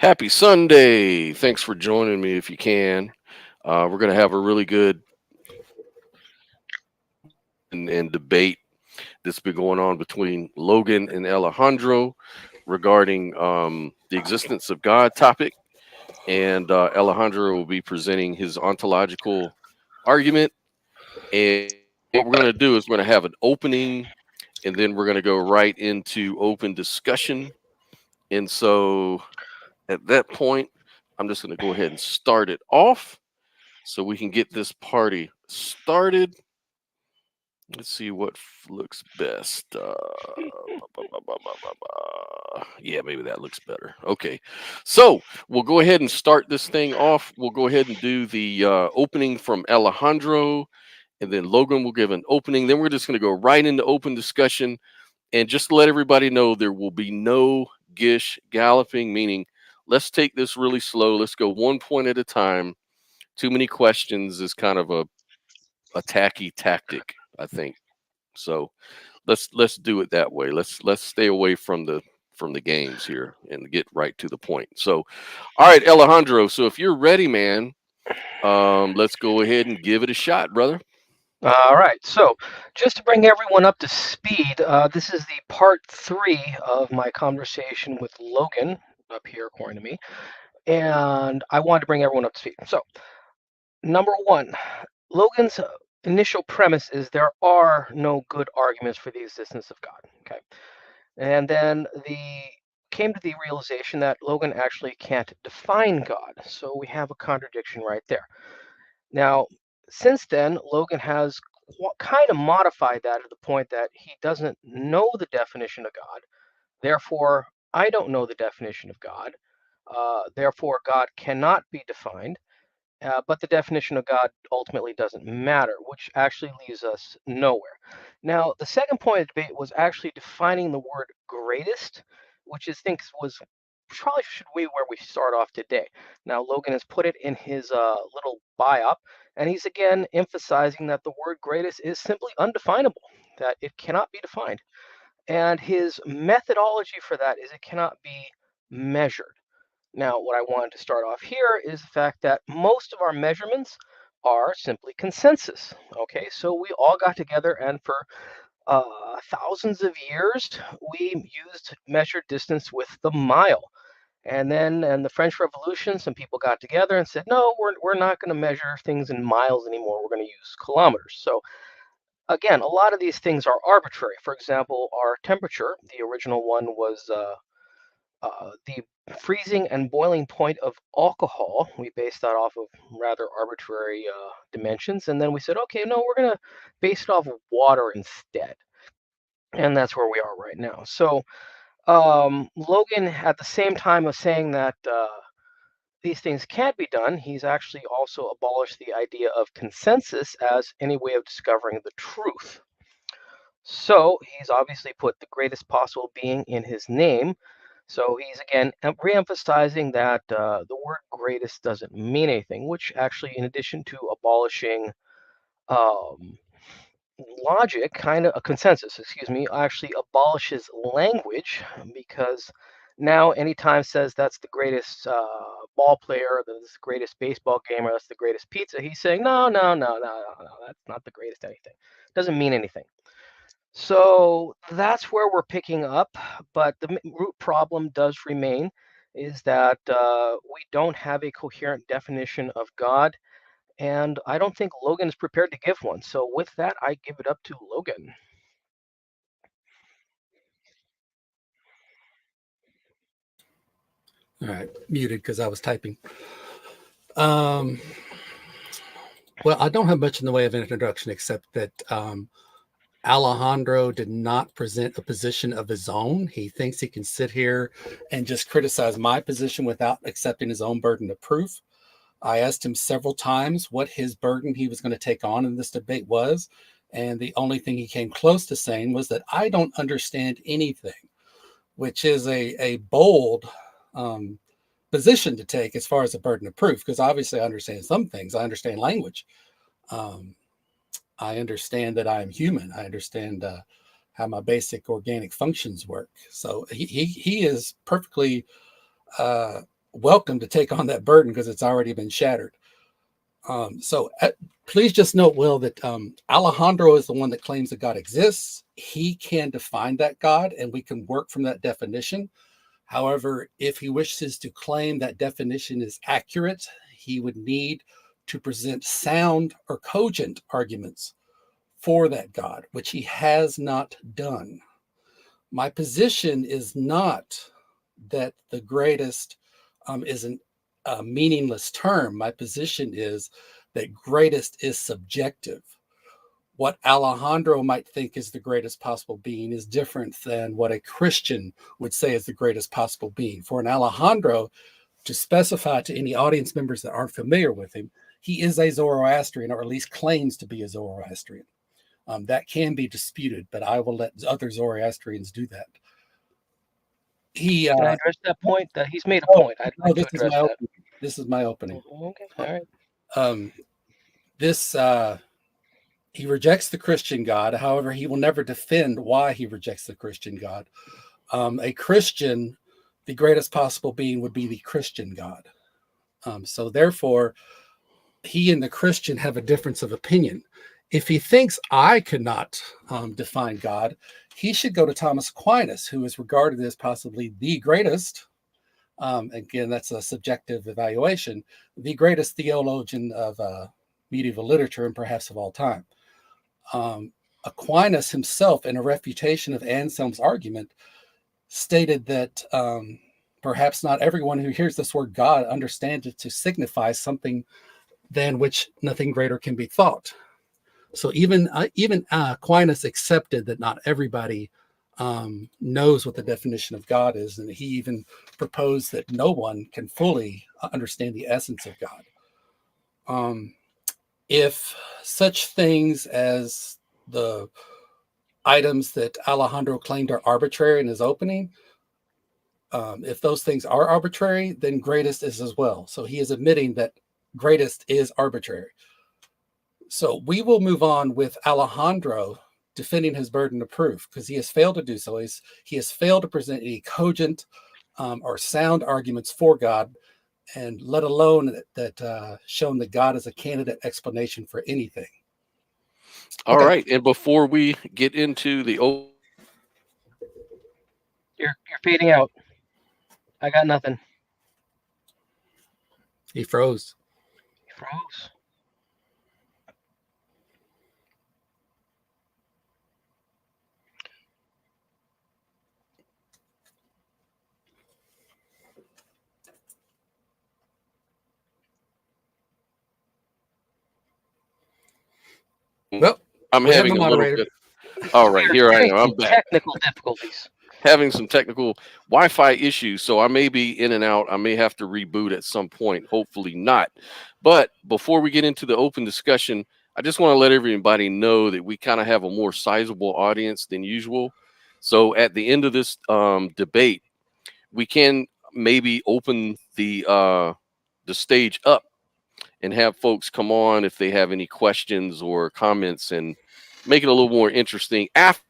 Happy Sunday. Thanks for joining me if you can. We're going to have a really good and debate that's been going on between Logan and Alejandro regarding the existence of God topic. And Alejandro will be presenting his ontological argument. And what we're going to do is we're going to have an opening and then we're going to go right into open discussion. And so at that point, I'm just going to go ahead and start it off so we can get this party started. Let's see what looks best. Yeah, maybe that looks better. Okay, so we'll go ahead and start this thing off. We'll go ahead and do the opening from Alejandro, and then Logan will give an opening. Then we're just going to go right into open discussion, and just to let everybody know, there will be no gish galloping. Meaning, let's take this really slow. Let's go one point at a time. Too many questions is kind of a tacky tactic, I think. So let's do it that way. Let's stay away from the games here and get right to the point. So, all right, Alejandro. So if you're ready, man, let's go ahead and give it a shot, brother. All right, so just to bring everyone up to speed, this is the part three of my conversation with Logan up here, according to me, and I wanted to bring everyone up to speed. So, number one, Logan's initial premise is there are no good arguments for the existence of God. Okay, and then the came to the realization that Logan actually can't define God, so we have a contradiction right there. Now, since then, Logan has kind of modified that to the point that he doesn't know the definition of God. Therefore, I don't know the definition of God. Therefore, God cannot be defined. But the definition of God ultimately doesn't matter, which actually leaves us nowhere. Now, the second point of debate was actually defining the word greatest, which I think was probably should be where we start off today. Now, Logan has put it in his little biop, and he's again emphasizing that the word greatest is simply undefinable, that it cannot be defined. And his methodology for that is it cannot be measured. Now, what I wanted to start off here is the fact that most of our measurements are simply consensus. Okay, so we all got together and for thousands of years we used measured distance with the mile. And then in the French Revolution, some people got together and said, no, we're not going to measure things in miles anymore. We're going to use kilometers. So again, a lot of these things are arbitrary. For example, our temperature, the original one was the freezing and boiling point of alcohol. We based that off of rather arbitrary dimensions. And then we said, okay, no, we're going to base it off of water instead. And that's where we are right now. So Logan, at the same time of saying that these things can't be done, he's actually also abolished the idea of consensus as any way of discovering the truth. So he's obviously put the greatest possible being in his name. So he's again re-emphasizing that the word greatest doesn't mean anything, which actually, in addition to abolishing um, logic, kind of a consensus, excuse me, actually abolishes language because now anytime says that's the greatest ball player, that's the greatest baseball gamer, that's the greatest pizza, he's saying no, that's not the greatest anything. Doesn't mean anything. So that's where we're picking up, but the root problem does remain is that we don't have a coherent definition of God, and I don't think Logan is prepared to give one. So with that, I give it up to Logan. All right, muted because I was typing. Um, well, I don't have much in the way of an introduction except that Alejandro did not present a position of his own. He thinks he can sit here and just criticize my position without accepting his own burden of proof. I asked him several times what his burden he was going to take on in this debate was. And the only thing he came close to saying was that I don't understand anything, which is a bold position to take as far as a burden of proof, because obviously I understand some things. I understand language. Um, I understand that I am human. I understand how my basic organic functions work. So he is perfectly welcome to take on that burden because it's already been shattered. Please just note, Will, that Alejandro is the one that claims that God exists. He can define that God, and we can work from that definition. However, if he wishes to claim that definition is accurate, he would need to present sound or cogent arguments for that God, which he has not done. My position is not that the greatest is a meaningless term. My position is that greatest is subjective. What Alejandro might think is the greatest possible being is different than what a Christian would say is the greatest possible being. For an Alejandro to specify to any audience members that aren't familiar with him, he is a Zoroastrian, or at least claims to be a Zoroastrian. That can be disputed, but I will let other Zoroastrians do that. Can I address that point? He's made a point. I'd like to address that. This is my opening. Okay, all right. He rejects the Christian God. However, he will never defend why he rejects the Christian God. A Christian, the greatest possible being would be the Christian God. So therefore, he and the Christian have a difference of opinion. If he thinks I cannot define God, he should go to Thomas Aquinas, who is regarded as possibly the greatest. Again, that's a subjective evaluation, the greatest theologian of medieval literature and perhaps of all time. Aquinas himself, in a refutation of Anselms' argument, stated that perhaps not everyone who hears this word God understands it to signify something than which nothing greater can be thought. So even Aquinas accepted that not everybody knows what the definition of God is, and he even proposed that no one can fully understand the essence of God. If such things as the items that Alejandro claimed are arbitrary in his opening, if those things are arbitrary, then greatest is as well. So he is admitting that greatest is arbitrary. So we will move on with Alejandro defending his burden of proof because he has failed to do so. He has failed to present any cogent or sound arguments for God, and let alone that shown that God is a candidate explanation for anything. All right. And before we get into the you're fading out. I got nothing. He froze. He froze. Well, I'm having a little bit. All right, here I am. I'm back. Technical difficulties. Having some technical Wi-Fi issues, so I may be in and out. I may have to reboot at some point. Hopefully not. But before we get into the open discussion, I just want to let everybody know that we kind of have a more sizable audience than usual. So at the end of this debate, we can maybe open the stage up and have folks come on if they have any questions or comments, and make it a little more interesting after.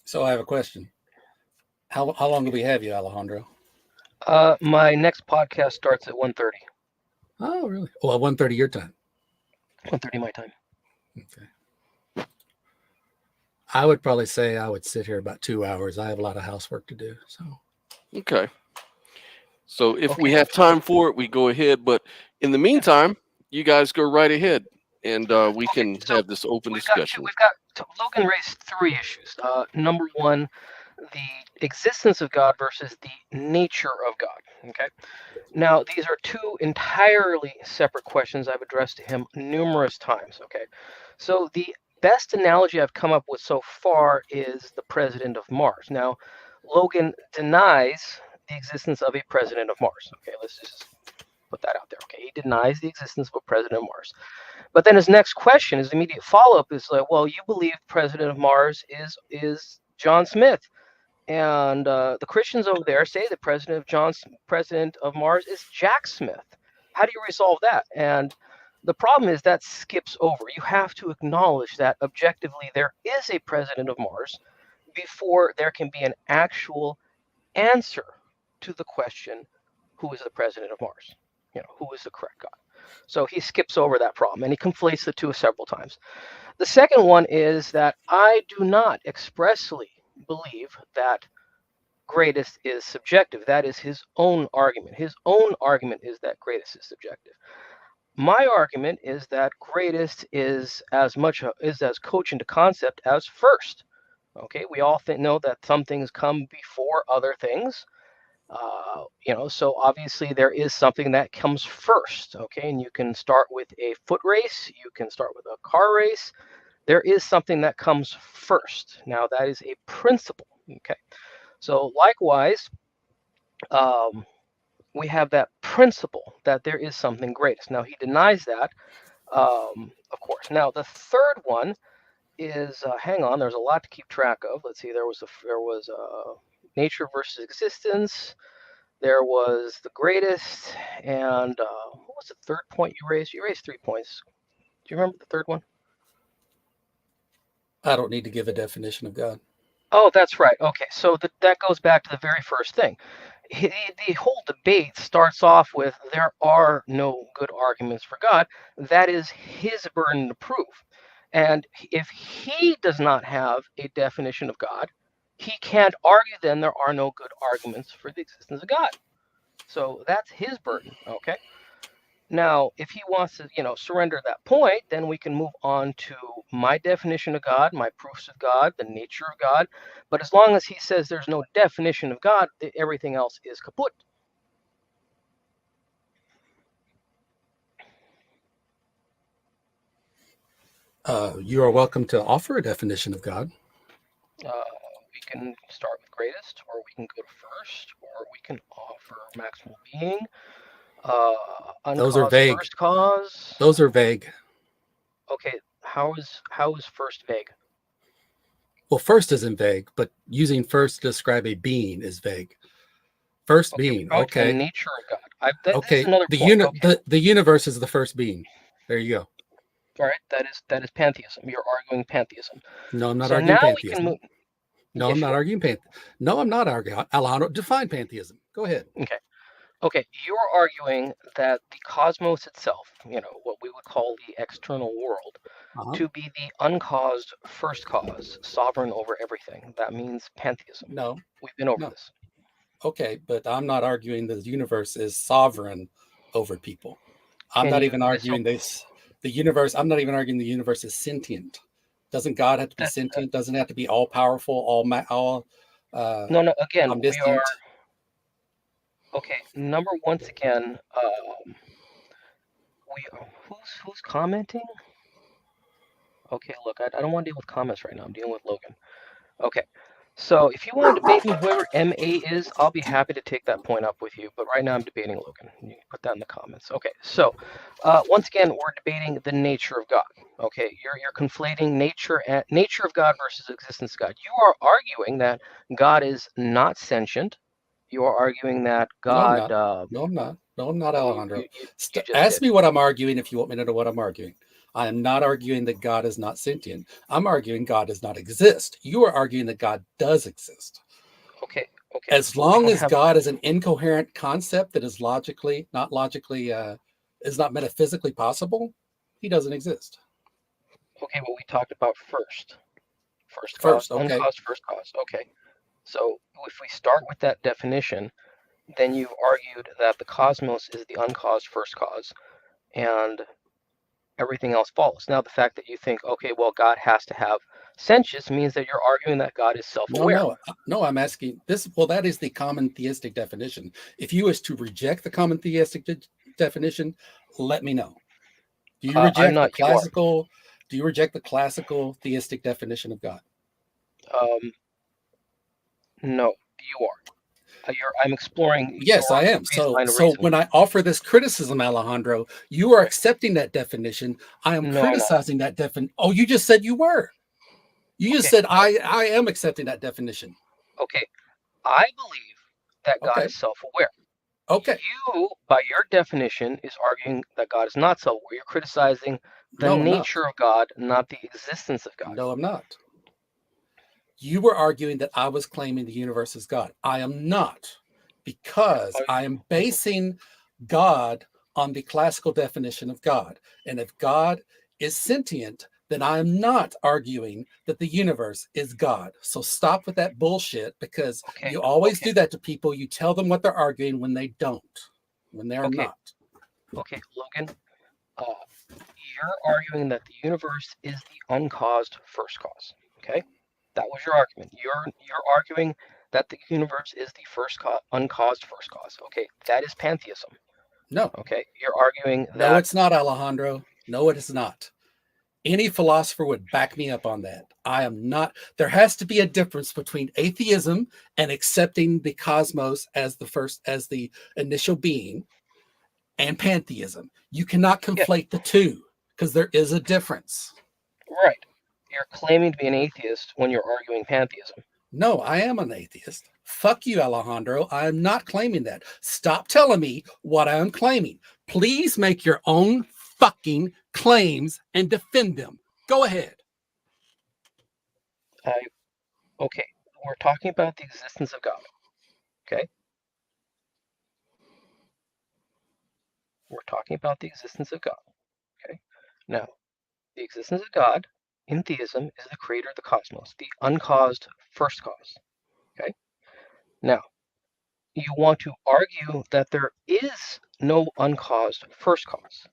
So I have a question. How long do we have you, Alejandro? My next podcast starts at 1:30. Oh, really? Well, 1:30 your time. 1:30 my time. Okay. I would probably say I would sit here about 2 hours. I have a lot of housework to do. So. Okay. So if we have time for it, we go ahead. But in the meantime, you guys go right ahead, and we can have this open discussion. Logan raised three issues. Number one, the existence of God versus the nature of God. Okay. Now, these are two entirely separate questions I've addressed to him numerous times. Okay. So the best analogy I've come up with so far is the president of Mars. Now, Logan denies the existence of a president of Mars. Okay, let's just put that out there. Okay, he denies the existence of a president of Mars. But then his next question, his immediate follow-up is like, well, you believe president of Mars is John Smith. And the Christians over there say the president of Mars is Jack Smith. How do you resolve that? And the problem is that skips over. You have to acknowledge that objectively there is a president of Mars. before there can be an actual answer to the question, who is the president of Mars? Who is the correct God? So he skips over that problem, and he conflates the two several times. The second one is that I do not expressly believe that greatest is subjective. That is his own argument. His own argument is that greatest is subjective. My argument is that greatest is as cogent a concept as first. Okay, we all know that some things come before other things. So obviously there is something that comes first. Okay, and you can start with a foot race, you can start with a car race. There is something that comes first. Now that is a principle. Okay, so likewise, we have that principle that there is something greatest. Now he denies that, of course. Now the third one is hang on. There's a lot to keep track of. Let's see. There was nature versus existence. There was the greatest, and what was the third point you raised? You raised 3 points. Do you remember the third one? I don't need to give a definition of God. Oh, that's right. Okay, so that goes back to the very first thing. The whole debate starts off with there are no good arguments for God. That is his burden to prove. And if he does not have a definition of God, he can't argue then there are no good arguments for the existence of God. So that's his burden, okay? Now, if he wants to, surrender that point, then we can move on to my definition of God, my proofs of God, the nature of God. But as long as he says there's no definition of God, everything else is kaput. You are welcome to offer a definition of God. We can start with greatest, or we can go to first, or we can offer maximal being. Those are vague. First cause. Those are vague. Okay, how is first vague? Well, first isn't vague, but using first to describe a being is vague. First being, okay. The nature of God. Okay. This is another point. The universe is the first being. There you go. All right, that is pantheism. You're arguing pantheism. No, I'm not arguing pantheism. No, I'm not arguing pantheism. No, I'm not arguing. Alejandro, define pantheism. Go ahead. Okay, you're arguing that the cosmos itself, what we would call the external world, to be the uncaused first cause, sovereign over everything. That means pantheism. No. We've been over this. Okay, but I'm not arguing that the universe is sovereign over people. I'm not even arguing this. The universe, I'm not even arguing the universe is sentient. Doesn't God have to be sentient? Doesn't it have to be all powerful, all no, again, omniscient? We are okay. Once again, who's commenting? Okay, look, I don't want to deal with comments right now. I'm dealing with Logan. Okay, so if you want to debate me, whoever MA is, I'll be happy to take that point up with you. But right now I'm debating Logan. You can put that in the comments. Okay, so once again, we're debating the nature of God. Okay, you're conflating nature of God versus existence of God. You are arguing that God is not sentient. You are arguing that God. No, I'm not. No, I'm not, Alejandro. Ask me what I'm arguing if you want me to know what I'm arguing. I am not arguing that God is not sentient. I'm arguing God does not exist. You are arguing that God does exist. Okay. As long as God is an incoherent concept that is not metaphysically possible, he doesn't exist. Okay, well, we talked about first cause, okay. Uncaused first cause. Okay. So if we start with that definition, then you've argued that the cosmos is the uncaused first cause, and everything else follows. Now, the fact that you think, okay, well, God has to have sentience means that you're arguing that God is self-aware. No, I'm asking this. Well, that is the common theistic definition. If you was to reject the common theistic definition, let me know. Do you reject the classical? Do you reject the classical theistic definition of God? No, you are. I'm exploring. Yes, I am. So when I offer this criticism, Alejandro, you are accepting that definition. I am criticizing that definition. Oh, you just said you were. You just said I am accepting that definition. Okay, I believe that God is self-aware. Okay. You, by your definition, is arguing that God is not self-aware. You're criticizing the nature of God, not the existence of God. No, I'm not. You were arguing that I was claiming the universe is God. I am not, because I am basing God on the classical definition of God. And if God is sentient, then I am not arguing that the universe is God. So stop with that bullshit, because you always do that to people. You tell them what they're arguing when they don't, when they are not. Okay, Logan, you're arguing that the universe is the uncaused first cause. Okay, that was your argument. You're arguing that the universe is the uncaused first cause. Okay, that is pantheism. No. Okay, you're arguing that. No, it's not, Alejandro. No, it is not. Any philosopher would back me up on that. I am not. There has to be a difference between atheism and accepting the cosmos as the initial being, and pantheism. You cannot conflate the two, because there is a difference. Right. You're claiming to be an atheist when you're arguing pantheism. No, I am an atheist. Fuck you, Alejandro. I am not claiming that. Stop telling me what I am claiming. Please make your own fucking claims and defend them. Go ahead. Okay, we're talking about the existence of God. Okay? We're talking about the existence of God. Okay? Now, the existence of God in theism is the creator of the cosmos, the uncaused first cause. Okay? Now, you want to argue that there is no uncaused first cause.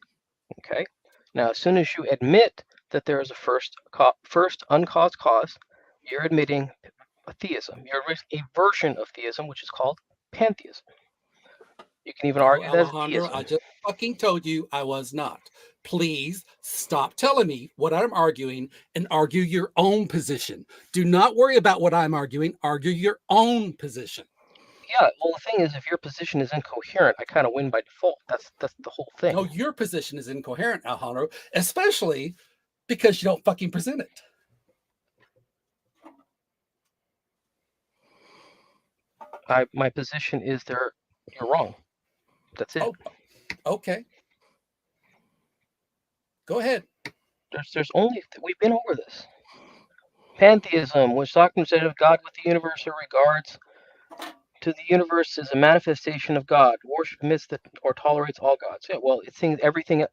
Okay? Now, as soon as you admit that there is a first uncaused cause, you're admitting a theism. You're a version of theism, which is called pantheism. You can even argue that Alejandro, I just fucking told you I was not. Please stop telling me what I'm arguing and argue your own position. Do not worry about what I'm arguing. Argue your own position. Yeah, well, the thing is, if your position is incoherent, I kind of win by default. That's the whole thing. No, your position is incoherent, Alejandro, especially because you don't fucking present it. My position is you're wrong. That's it. Oh, okay. Go ahead. We've been over this. Pantheism, which doctrine said of God with the universe in regards to the universe is a manifestation of God. Worship admits that or tolerates all gods. Yeah, well, it thinks everything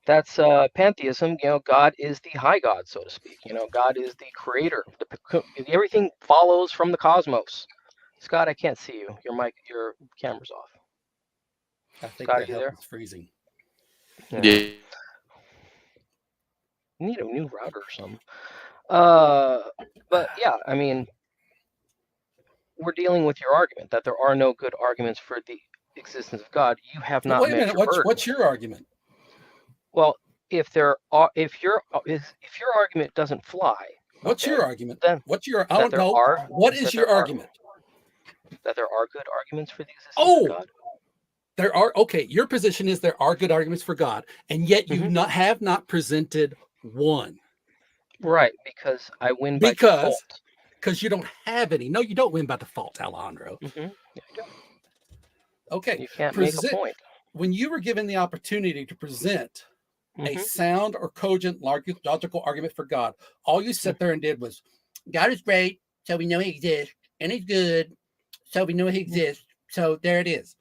that's pantheism. You know, God is the high God, so to speak. You know, God is the creator. Everything follows from the cosmos. Scott, I can't see you. Your camera's off. I think Scott, that helps freezing. Yeah. You need a new router or something. But yeah, I mean, we're dealing with your argument that there are no good arguments for the existence of God. You have not. Wait a minute. What's your argument? Well, if your argument doesn't fly. What's your argument? Then what's your? I don't know. What is your argument? That there are good arguments for the existence of God. There are. Okay, your position is there are good arguments for God, and yet you have not presented one. Right, because I win by default. Because you don't have any. No, you don't win by default, Alejandro. Yeah, I do. Okay. You can't make a point. When you were given the opportunity to present a sound or cogent logical argument for God, all you sat there and did was, God is great, so we know he exists, and he's good, so we know he exists. So there it is.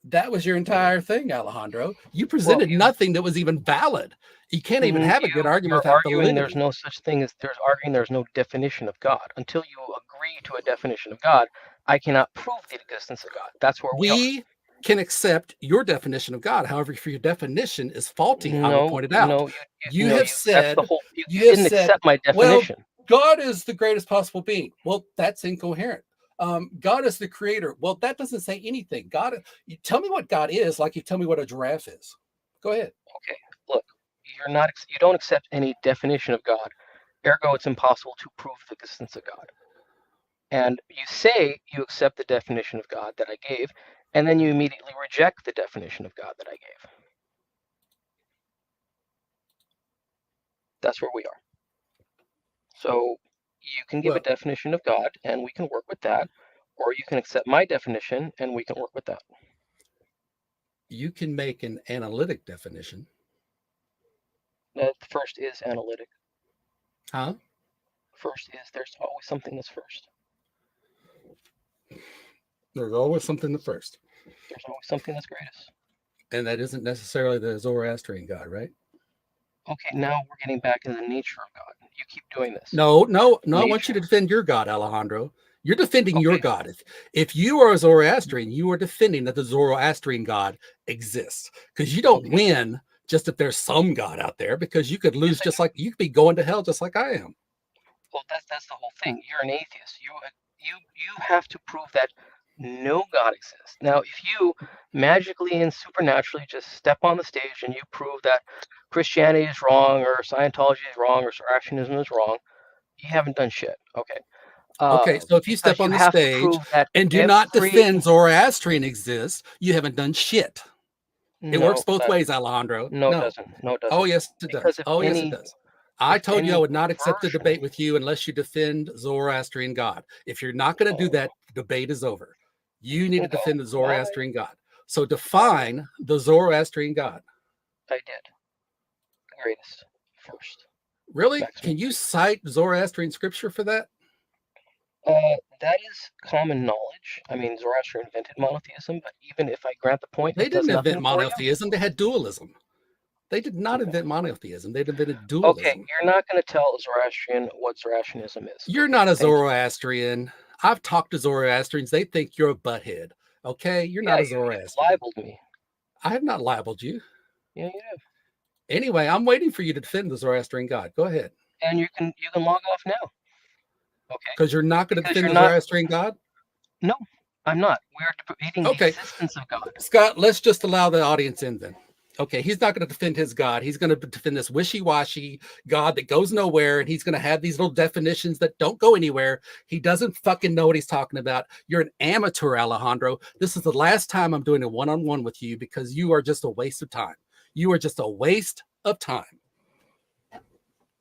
That was your entire thing, Alejandro. You presented nothing that was even valid. You can't even have a good argument without arguing there's no such thing as there's no definition of God. Until you agree to a definition of God, I cannot prove the existence of God. That's where we can accept your definition of God. However, if your definition is faulty, I will point it out. No, you have said you didn't accept my definition. Well, God is the greatest possible being. Well, that's incoherent. God is the creator. Well, that doesn't say anything. God, you tell me what God is, like you tell me what a giraffe is. Go ahead. Okay, look, you don't accept any definition of God. Ergo, it's impossible to prove the existence of God. And you say you accept the definition of God that I gave, and then you immediately reject the definition of God that I gave. That's where we are. So you can give a definition of God, and we can work with that, or you can accept my definition, and we can work with that. You can make an analytic definition. The first is analytic. Huh? First is there's always something that's first. There's always something that's first. There's always something that's greatest. And that isn't necessarily the Zoroastrian God, right? Okay, now we're getting back into the nature of God. You keep doing this. No. I want you to defend your God, Alejandro. You're defending your God. If you are a Zoroastrian, you are defending that the Zoroastrian God exists. Because you don't win just if there's some God out there, because you could lose just like you could be going to hell just like I am. Well, that's the whole thing. You're an atheist. You have to prove that no God exists. Now, if you magically and supernaturally just step on the stage and you prove that Christianity is wrong or Scientology is wrong or Zoroastrianism is wrong, you haven't done shit. Okay. Okay, so if you step on the stage and do not defend Zoroastrian exists, you haven't done shit. It works both ways, Alejandro. No, it doesn't. No, it doesn't. Oh, yes, it does. Oh, yes, it does. I told you I would not accept a debate with you unless you defend Zoroastrian God. If you're not going to do that, the debate is over. You need to defend the Zoroastrian God. So define the Zoroastrian God. I did. Greatest first. Really? Can you cite Zoroastrian scripture for that? That is common knowledge. I mean, Zoroaster invented monotheism, but even if I grant the point, they didn't invent monotheism. They had dualism. They did not invent monotheism. They invented dualism. Okay, you're not going to tell a Zoroastrian what Zoroastrianism is. You're not a Zoroastrian. I've talked to Zoroastrians. They think you're a butthead. Okay? You're not a Zoroastrian. You libeled me. I have not libeled you. Yeah, you have. Anyway, I'm waiting for you to defend the Zoroastrian God. Go ahead. And you can log off now. Okay. Because you're not going to defend the Zoroastrian God? No, I'm not. We're debating the existence of God. Scott, let's just allow the audience in then. Okay, he's not going to defend his God. He's going to defend this wishy-washy God that goes nowhere, and he's going to have these little definitions that don't go anywhere. He doesn't fucking know what he's talking about. You're an amateur, Alejandro. This is the last time I'm doing a one-on-one with you because you are just a waste of time. You are just a waste of time.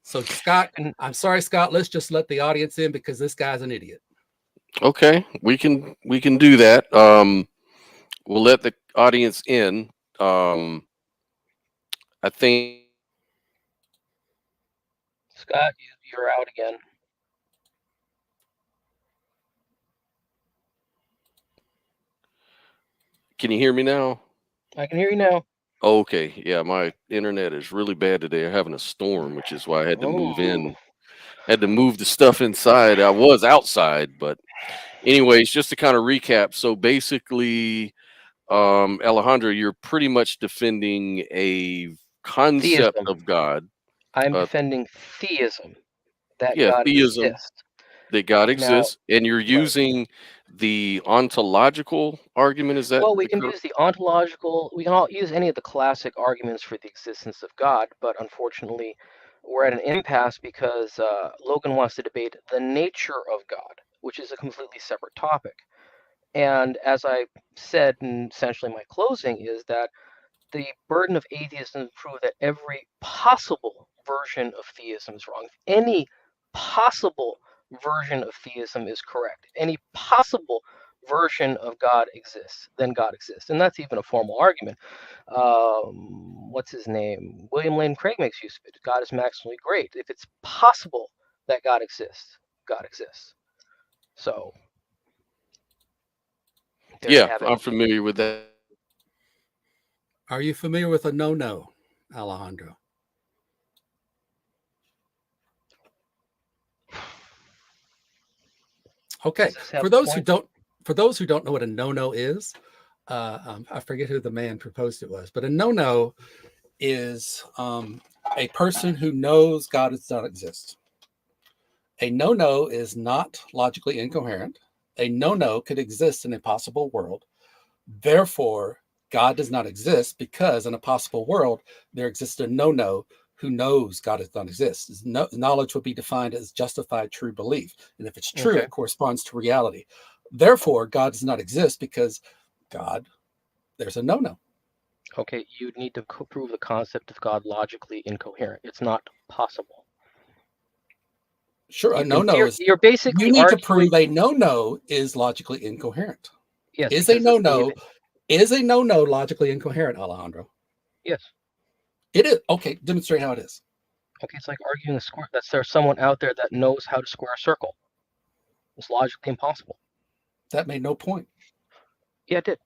So, Scott, I'm sorry, Scott. Let's just let the audience in because this guy's an idiot. Okay, we can do that. We'll let the audience in. I think Scott, you're out again. Can you hear me now? I can hear you now. Okay, yeah, my internet is really bad today. I'm having a storm, which is why I had to move in. Had to move the stuff inside. I was outside, but anyways, just to kind of recap. So basically, Alejandro, you're pretty much defending a concept of God. I'm defending theism. That God exists. That God exists, and you're using the ontological argument. Is that? Well, we can use the ontological. We can all use any of the classic arguments for the existence of God, but unfortunately, we're at an impasse because Logan wants to debate the nature of God, which is a completely separate topic. And as I said in essentially my closing is that the burden of atheism is to prove that every possible version of theism is wrong. If any possible version of theism is correct, any possible version of God exists, then God exists. And that's even a formal argument. What's his name? William Lane Craig makes use of it. God is maximally great. If it's possible that God exists, God exists. So, yeah, I'm familiar with that. Are you familiar with a no-no, Alejandro? Okay, for those who don't know what a no-no is, I forget who the man proposed it was, but a no-no is a person who knows God does not exist. A no-no is not logically incoherent. A no-no could exist in a possible world. Therefore, God does not exist because in a possible world, there exists a no-no who knows God does not exist. Knowledge would be defined as justified true belief. And if it's true, it corresponds to reality. Therefore, God does not exist because there's a no-no. Okay, you'd need to prove the concept of God logically incoherent. It's not possible. Sure, a no-no is... You're basically you need to prove a no-no is logically incoherent. Yes. Is a no-no logically incoherent, Alejandro? Yes. It is. Okay, demonstrate how it is. Okay, it's like arguing a square. There's someone out there that knows how to square a circle. It's logically impossible. That made no point. Yeah, it did.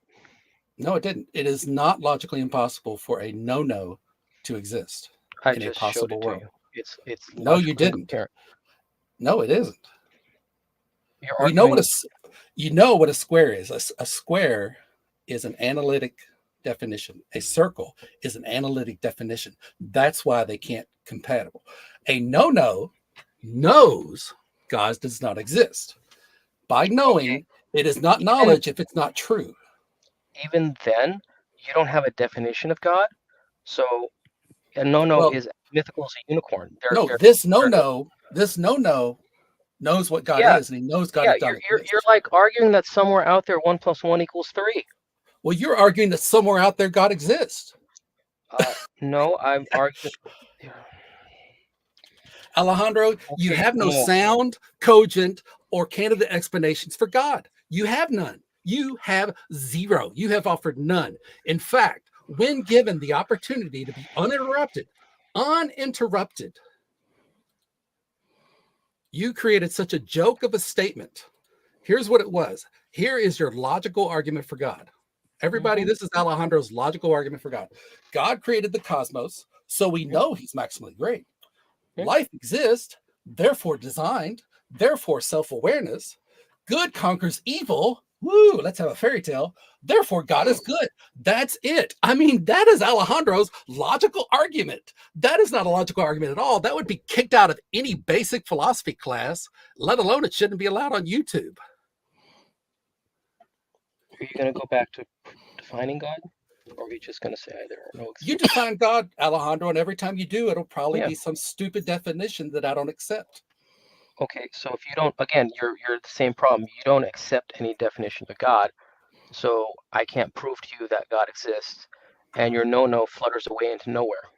No, it didn't. It is not logically impossible for a no-no to exist I in a just showed possible it to world. you. It's No, you logically didn't. incoherent. No, it isn't. You're We know arguing. what a square is. A square is an analytic definition. A circle is an analytic definition. That's why they can't compatible. A no-no knows God does not exist. By knowing, it is not knowledge if it's not true. Even then, you don't have a definition of God. So a no-no Well, is mythical as a unicorn. this no-no knows what God Yeah, is, and he knows God yeah. does not You're exist. like arguing that somewhere out there 1 + 1 = 3. Well, you're arguing that somewhere out there God exists. No, I'm arguing. Alejandro, you have no sound, cogent, or candidate explanations for God. You have none. You have zero. You have offered none. In fact, when given the opportunity to be uninterrupted, you created such a joke of a statement. Here's what it was. Here is your logical argument for God. Everybody, this is Alejandro's logical argument for God. God created the cosmos, so we know he's maximally great. Life exists, therefore designed, therefore self-awareness. Good conquers evil. Woo, let's have a fairy tale. Therefore, God is good. That's it. I mean, that is Alejandro's logical argument. That is not a logical argument at all. That would be kicked out of any basic philosophy class, let alone it shouldn't be allowed on YouTube. Are you going to go back to defining God? Or are you just going to say there are no You define God, Alejandro, and every time you do, it'll probably Yeah. be some stupid definition that I don't accept. Okay, so if you don't, again, you're the same problem. You don't accept any definition of God, so I can't prove to you that God exists, and your no-no flutters away into nowhere.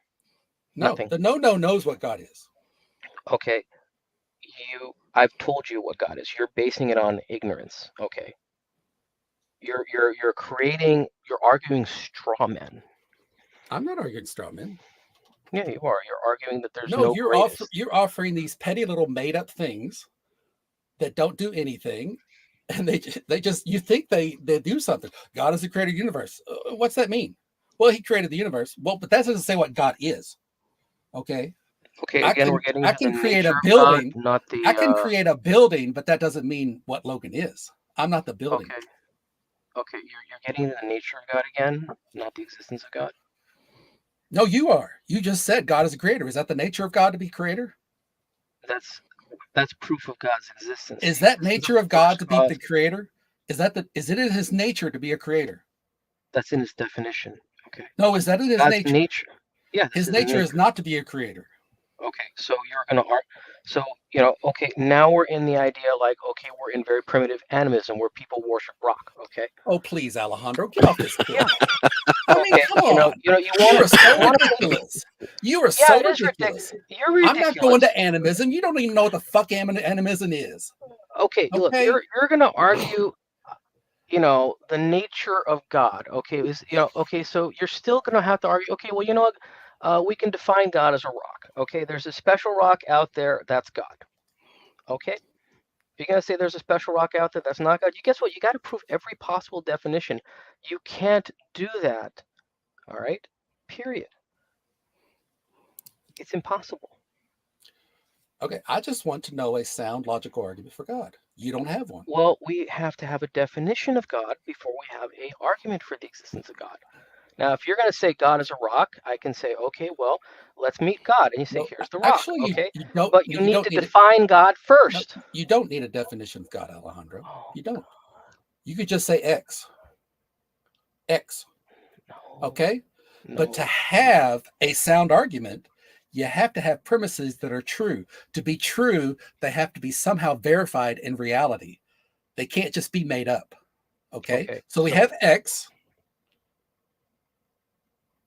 No, Nothing. the no-no knows what God is. Okay, I've told you what God is. You're basing it on ignorance. Okay. You're arguing straw men. I'm not arguing straw men. Yeah, you are. You're arguing that there's no you're offering these petty little made-up things that don't do anything, and they just you think they do something. God is the creator of the universe. What's that mean? Well, he created the universe. Well, but that doesn't say what God is. Okay. Okay. Again, we're getting. I can create a building. God, not the. I can create a building, but that doesn't mean what Logan is. I'm not the building. Okay. Okay, you're getting into the nature of God again, not the existence of God. No, you are. You just said God is a creator. Is that the nature of God to be creator? That's proof of God's existence. Is that nature of God to be the creator? Is it in his nature to be a creator? That's in his definition. Okay. No, is that in his nature? Yeah. His nature is not to be a creator. Okay, so you're gonna okay, now we're in the idea like, okay, we're in very primitive animism where people worship rock, okay? Oh, please, Alejandro, get off this cliff. I mean, come on. You are so ridiculous. You are so ridiculous. You're ridiculous. I'm not going to animism. You don't even know what the fuck animism is. Okay, look, you're gonna argue, the nature of God. Okay, okay, so you're still gonna have to argue, okay, well, you know what? We can define God as a rock. Okay, there's a special rock out there that's God. Okay, you're gonna say there's a special rock out there that's not God. Guess what? You got to prove every possible definition. You can't do that. All right. Period. It's impossible. Okay, I just want to know a sound logical argument for God. You don't have one. Well, we have to have a definition of God before we have an argument for the existence of God. Now, if you're going to say God is a rock, I can say, okay, well, let's meet God. And you say, here's the rock. Actually, okay? But you need to define God first. No, you don't need a definition of God, Alejandro. You don't. You could just say X. X. No, okay? No, but to have a sound argument, you have to have premises that are true. To be true, they have to be somehow verified in reality. They can't just be made up. Okay? So we have X.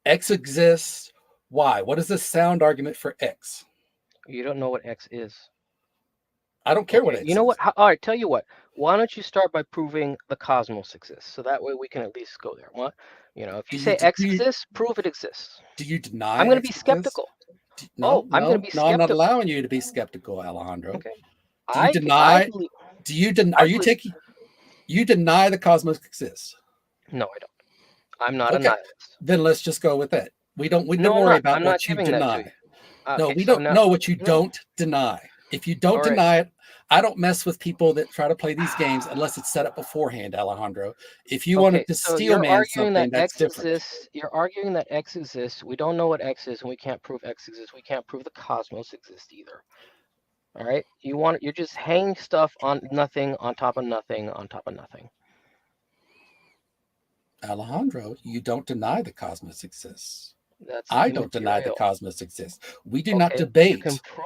X exists. Why? What is the sound argument for X? You don't know what X is. I don't care what X is. You know what? All right, tell you what. Why don't you start by proving the cosmos exists? So that way we can at least go there. What? If you say X exists, prove it exists. Do you deny I'm going to be skeptical. No, I'm going to no, be no. I'm not skeptical. allowing you to be skeptical, Alejandro. Okay. Do you I deny? believe. Do you are I you believe. taking? You deny the cosmos exists? No, I don't. I'm not a Okay, nihilist. then let's just go with that. We don't No, I'm worry not. about I'm not what you giving that to you. deny. No, Okay, we so don't now, know what you no, don't deny. If you don't all right. deny it, I don't mess with people that try to play these games unless it's set up beforehand, Alejandro. If you Okay, wanted to so steel you're man arguing that something, that's X different. exists. You're arguing that X exists. We don't know what X is, and we can't prove X exists. We can't prove the cosmos exists either. All right? You're just hanging stuff on nothing, on top of nothing, on top of nothing. Alejandro, you don't deny the cosmos exists. That's I don't deny the immaterial. cosmos exists. We do not Okay, you debate can prove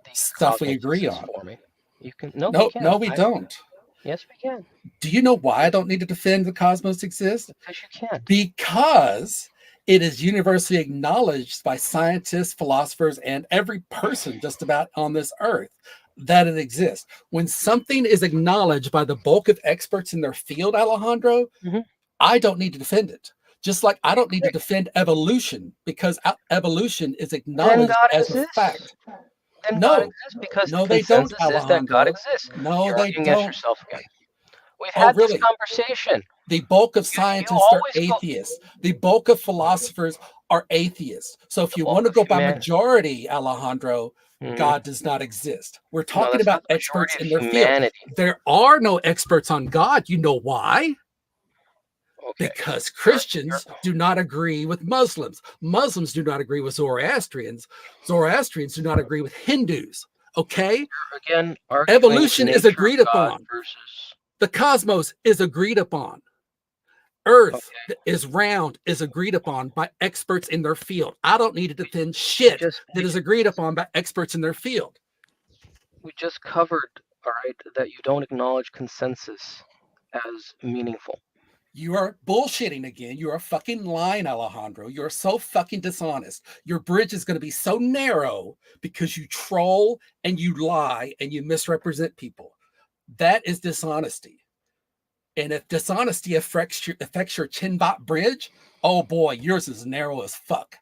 the stuff we cosmos agree exists on. for me. You can. No, we No, can. no, we don't. Yes, we can. Do you know why I don't need to defend the cosmos exists? Because you can't. Because it is universally acknowledged by scientists, philosophers, and every person just about on this earth that it exists. When something is acknowledged by the bulk of experts in their field, Alejandro, I don't need to defend it. Just like I don't need to defend evolution because evolution is acknowledged as a fact. Then No, God exists because no, the they don't, consensus is that God Alejandro. exists. No, You're they arguing against don't. yourself again. We've Oh, had this really? conversation. The bulk of You scientists are always go. atheists. The bulk of philosophers are atheists. So if The you bulk want to of go by humanity. majority, Alejandro, Mhm. God does not exist. We're No, talking that's about not the experts majority in of their field. humanity. There are no experts on God. You know why? Okay. Because Christians do not agree with Muslims. Muslims do not agree with Zoroastrians. Zoroastrians do not agree with Hindus. Okay? Again, arguing Evolution is nature agreed of God upon. versus. The cosmos is agreed upon. Earth Okay. is round, is agreed upon by experts in their field. I don't need to defend shit that is agreed upon by experts in their field. We just covered, all right, that you don't acknowledge consensus as meaningful. You are bullshitting again. You are fucking lying, Alejandro. You're so fucking dishonest. Your bridge is going to be so narrow because you troll and you lie and you misrepresent people. That is dishonesty. And if dishonesty affects your chin-bot bridge, oh boy, yours is narrow as fuck.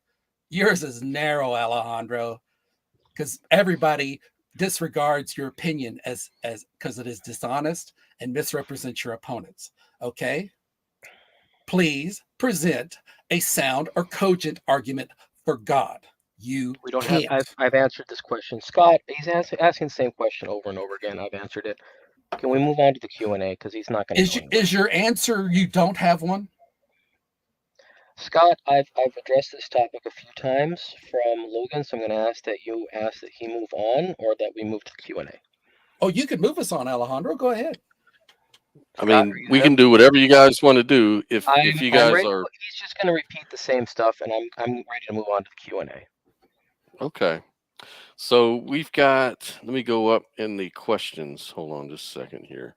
Yours is narrow, Alejandro, because everybody disregards your opinion as because it is dishonest and misrepresents your opponents. Okay? Please present a sound or cogent argument for God. You We don't can't. have. I've answered this question, Scott. He's asking the same question over and over again. I've answered it. Can we move on to the Q&A because he's not going to go anywhere. Is your answer you don't have one? Scott, I've addressed this topic a few times from Logan, so I'm going to ask that he move on or that we move to the Q&A. Oh, you could move us on, Alejandro. Go ahead. I mean, we can do whatever you guys want to do. If you guys are, he's just going to repeat the same stuff, and I'm ready to move on to the Q&A. okay. So we've got. Let me go up in the questions. Hold on, just a second here.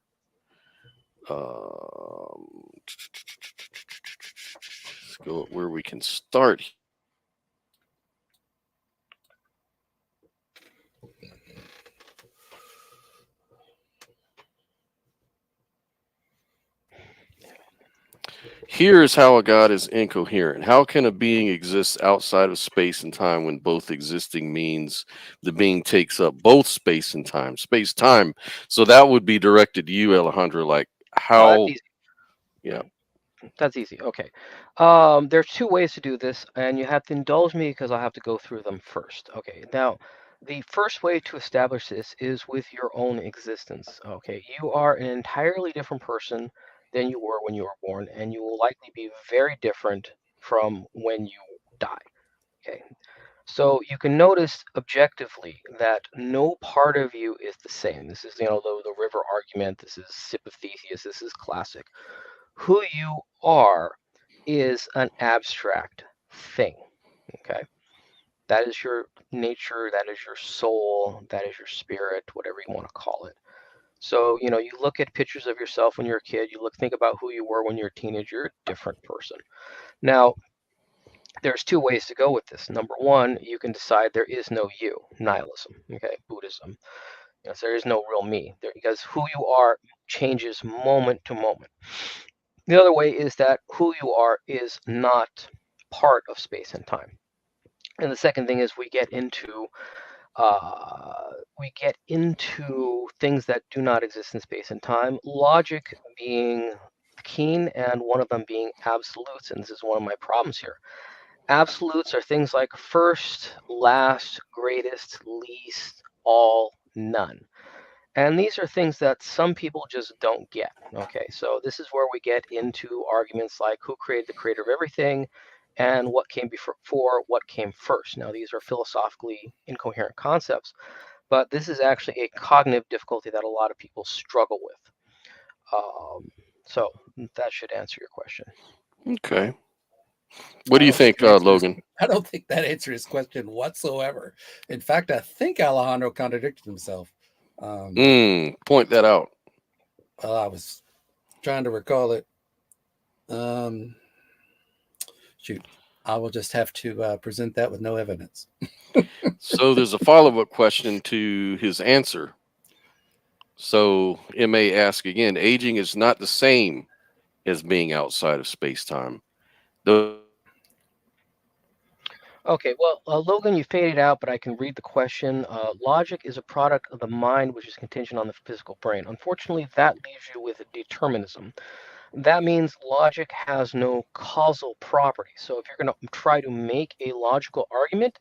Let's go where we can start. Here's how a God is incoherent. How can a being exist outside of space and time when both existing means the being takes up both space and time? Space time. So that would be directed to you, Alejandro. Like how? That's easy. Yeah. That's easy. Okay. There's two ways to do this, and you have to indulge me because I'll have to go through them first. Okay. Now, the first way to establish this is with your own existence. Okay. You are an entirely different person than you were when you were born, and you will likely be very different from when you die. Okay. So you can notice objectively that no part of you is the same. This is, the river argument. This is Sisypheus. This is classic. Who you are is an abstract thing. Okay. That is your nature. That is your soul. That is your spirit, whatever you want to call it. So, you look at pictures of yourself when you're a kid, think about who you were when you're a teenager, you're a different person. Now, there's two ways to go with this. Number one, you can decide there is no you, nihilism, okay, Buddhism. So there is no real me, because who you are changes moment to moment. The other way is that who you are is not part of space and time. And the second thing is we get into things that do not exist in space and time. Logic being keen, and one of them being absolutes. And this is one of my problems here. Absolutes are things like first, last, greatest, least, all, none. And these are things that some people just don't get. Okay, so this is where we get into arguments like who created the creator of everything and what came before, what came first. Now, these are philosophically incoherent concepts, but this is actually a cognitive difficulty that a lot of people struggle with. So that should answer your question. Okay. What do you think, Logan? I don't think that answered his question whatsoever. In fact, I think Alejandro contradicted himself. Point that out. Well, I was trying to recall it. Shoot, I will just have to present that with no evidence. So there's a follow-up question to his answer. So MA asks again, aging is not the same as being outside of space-time. Okay, well, Logan, you faded out, but I can read the question. Logic is a product of the mind, which is contingent on the physical brain. Unfortunately, that leaves you with determinism. That means logic has no causal property. So if you're going to try to make a logical argument,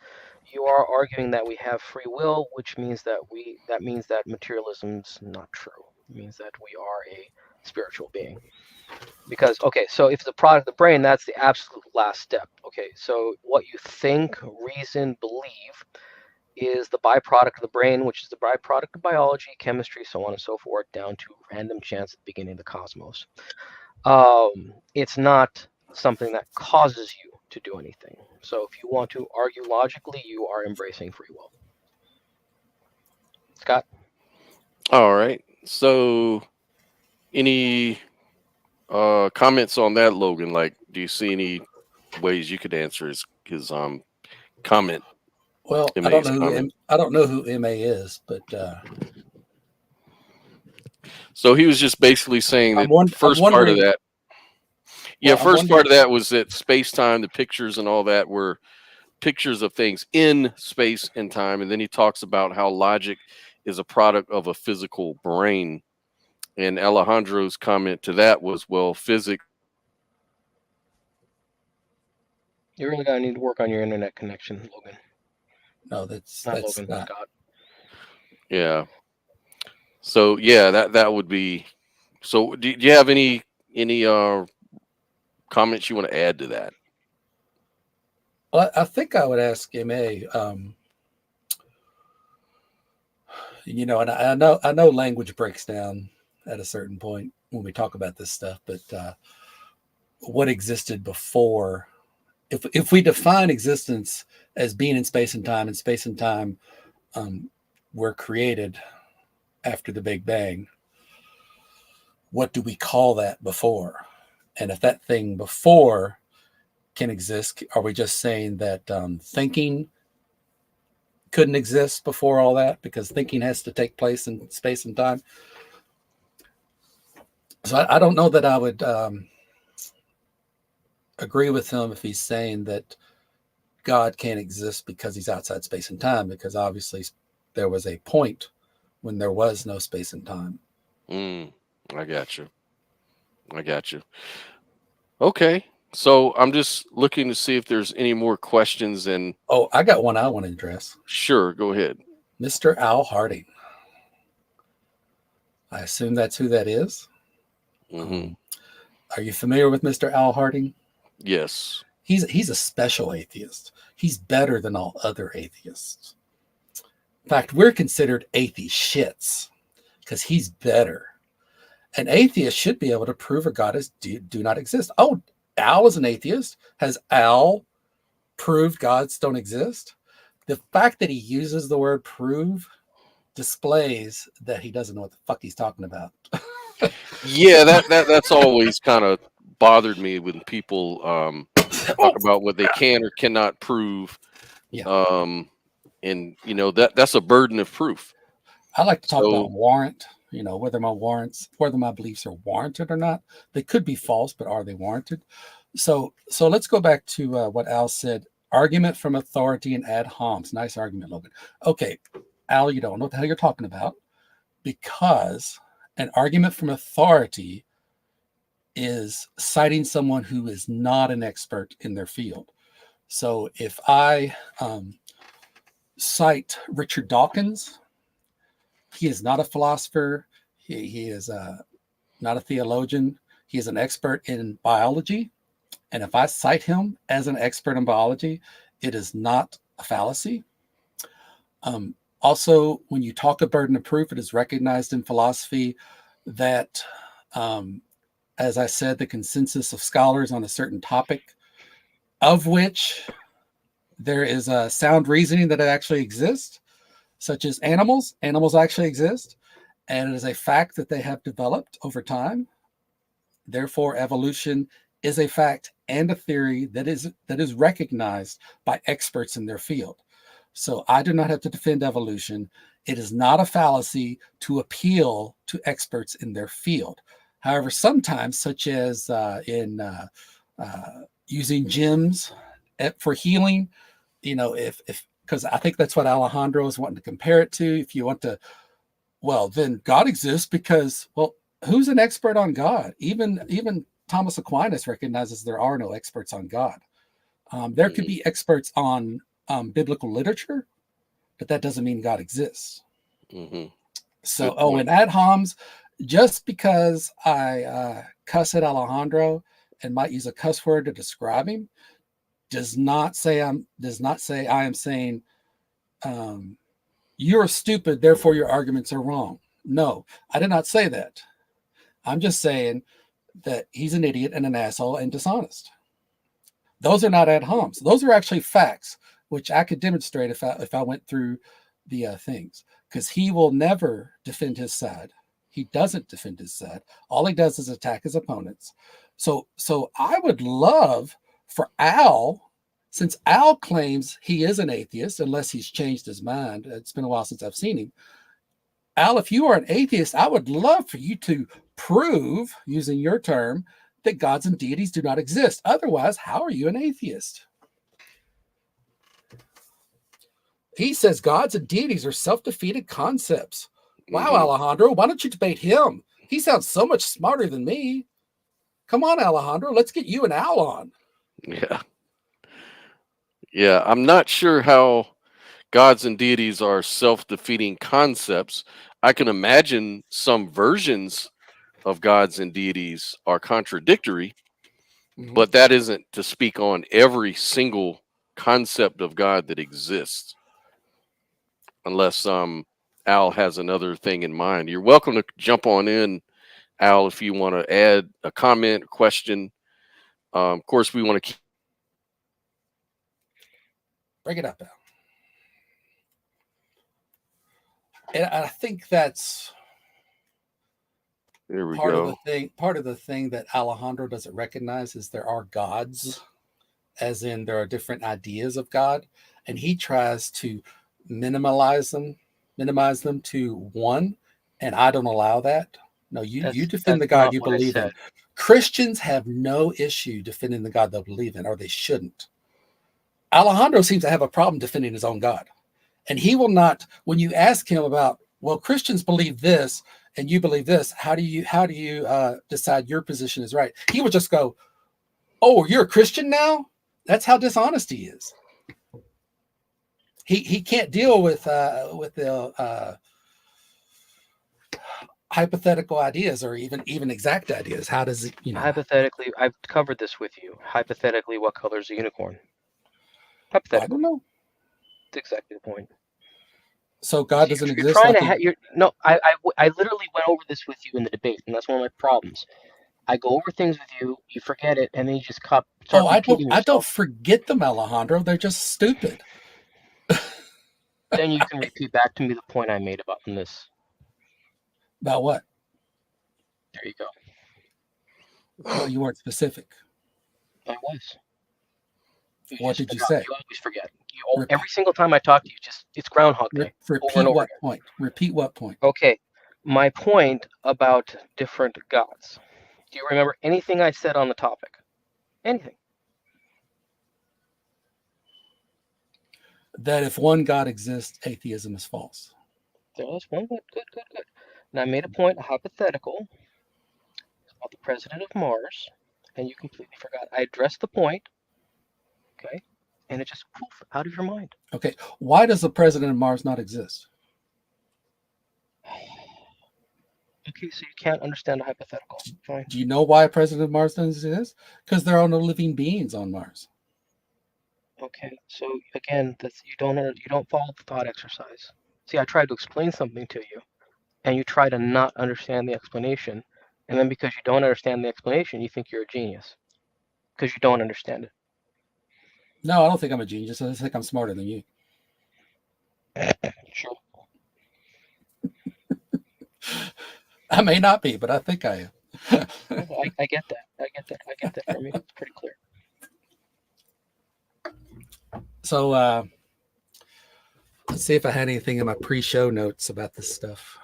you are arguing that we have free will, which means that materialism's not true. It means that we are a spiritual being. Because, okay, so if it's a product of the brain, that's the absolute last step. Okay, so what you think, reason, believe is the byproduct of the brain, which is the byproduct of biology, chemistry, so on and so forth, down to random chance at the beginning of the cosmos. It's not something that causes you to do anything. So if you want to argue logically, you are embracing free will. Scott? All right. So any comments on that, Logan? Like, do you see any ways you could answer his comment? Well, I don't know who MA is, but so he was just basically saying that first part of that. Yeah, well, first part of that was that space-time, the pictures and all that were pictures of things in space and time, and then he talks about how logic is a product of a physical brain. And Alejandro's comment to that was, well, physics. You're really gonna need to work on your internet connection, Logan. No, that's Logan, not. Scott. Yeah. So yeah, that would be. So do you have any comments you want to add to that? Well, I think I would ask MA. You know, and I know language breaks down at a certain point when we talk about this stuff, but what existed before? If we define existence as being in space and time were created after the Big Bang, what do we call that before? And if that thing before can exist, are we just saying that thinking couldn't exist before all that because thinking has to take place in space and time? So I don't know that I would agree with him if he's saying that God can't exist because he's outside space and time, because obviously there was a point when there was no space and time. I got you. Okay. So I'm just looking to see if there's any more questions. And oh, I got one I want to address. Sure, go ahead. Mr. Al Harding. I assume that's who that is. Mm-hmm. Are you familiar with Mr. Al Harding? Yes. He's a special atheist. He's better than all other atheists. In fact, we're considered atheist shits because he's better. An atheist should be able to prove a God do not exist. Oh, Al is an atheist. Has Al proved gods don't exist? The fact that he uses the word prove displays that he doesn't know what the fuck he's talking about. Yeah, that's always kind of bothered me when people talk about what they can or cannot prove. Yeah. And you know that's a burden of proof. I like to talk about warrant. You know, whether my beliefs are warranted or not. They could be false, but are they warranted? So let's go back to what Al said. argument from authority and ad homs. Nice argument, Logan. Okay, Al, you don't know what the hell you're talking about, because an argument from authority is citing someone who is not an expert in their field. So if I cite Richard Dawkins, he is not a philosopher. He is not a theologian. He is an expert in biology. And if I cite him as an expert in biology, it is not a fallacy. Also, when you talk a burden of proof, it is recognized in philosophy that, as I said, the consensus of scholars on a certain topic, of which there is a sound reasoning that it actually exists, such as animals. Animals actually exist, and it is a fact that they have developed over time. Therefore, evolution is a fact and a theory that is recognized by experts in their field. So I do not have to defend evolution. It is not a fallacy to appeal to experts in their field. However, sometimes, such as in using gems for healing, if because I think that's what Alejandro is wanting to compare it to. If you want to, well, then God exists because, well, who's an expert on God? Even Thomas Aquinas recognizes there are no experts on God. There could be experts on biblical literature, but that doesn't mean God exists. Mm-hmm. So, and ad homs, just because I cuss at Alejandro and might use a cuss word to describe him, does not say I am saying you're stupid, therefore your arguments are wrong. No, I did not say that. I'm just saying that he's an idiot and an asshole and dishonest. Those are not ad homs. Those are actually facts, which I could demonstrate if I went through the things, because he will never defend his side. He doesn't defend his side. All he does is attack his opponents. So I would love for Al, since Al claims he is an atheist, unless he's changed his mind. It's been a while since I've seen him. Al, if you are an atheist, I would love for you to prove, using your term, that gods and deities do not exist. Otherwise, how are you an atheist? He says gods and deities are self-defeated concepts. Wow, Mm-hmm. Alejandro, why don't you debate him? He sounds so much smarter than me. Come on, Alejandro, let's get you and Al on. Yeah, I'm not sure how gods and deities are self-defeating concepts. I can imagine some versions of gods and deities are contradictory, but that isn't to speak on every single concept of God that exists, unless Al has another thing in mind. You're welcome to jump on in, Al, if you want to add a comment, a question. Of course, we want to keep. Bring it up, Al. And I think that's There we part go. of the thing. Part of the thing that Alejandro doesn't recognize is there are gods, as in there are different ideas of God, and he tries to minimize them to one, and I don't allow that. No, you defend the God you believe in. Christians have no issue defending the God they believe in, or they shouldn't. Alejandro seems to have a problem defending his own God. And he will not, when you ask him about, well, Christians believe this and you believe this, how do you decide your position is right? He will just go, oh, you're a Christian now? That's how dishonest he is. He can't deal with the hypothetical ideas or even exact ideas. How does it, Hypothetically, I've covered this with you. Hypothetically, what color is a unicorn? Hypothetically. I don't know. That's exactly the point. So God doesn't exist. You're trying to I literally went over this with you in the debate, and that's one of my problems. I go over things with you, you forget it, and then you just start repeating yourself. I don't forget them, Alejandro. They're just stupid. Then you can repeat back to me the point I made about this. About what? There you go. Well, you weren't specific. I was. What did you say? You always forget. Every single time I talk to you, it's Groundhog Day. Repeat what point? Repeat what point? Okay. My point about different gods. Do you remember anything I said on the topic? Anything? That if one God exists, atheism is false. There's one. Good. And I made a point, a hypothetical, about the president of Mars, and you completely forgot. I addressed the point, okay, and it just poof out of your mind. Okay. Why does the president of Mars not exist? Okay, so you can't understand a hypothetical. Fine. Do you know why a president of Mars doesn't exist? Because there are no living beings on Mars. Okay, so again, that's you don't follow the thought exercise. See, I tried to explain something to you, and you try to not understand the explanation, and then because you don't understand the explanation, you think you're a genius because you don't understand it. No, I don't think I'm a genius. I just think I'm smarter than you. Sure. I may not be, but I think I am. I get that. I get that from you. It's pretty clear. So let's see if I had anything in my pre-show notes about this stuff.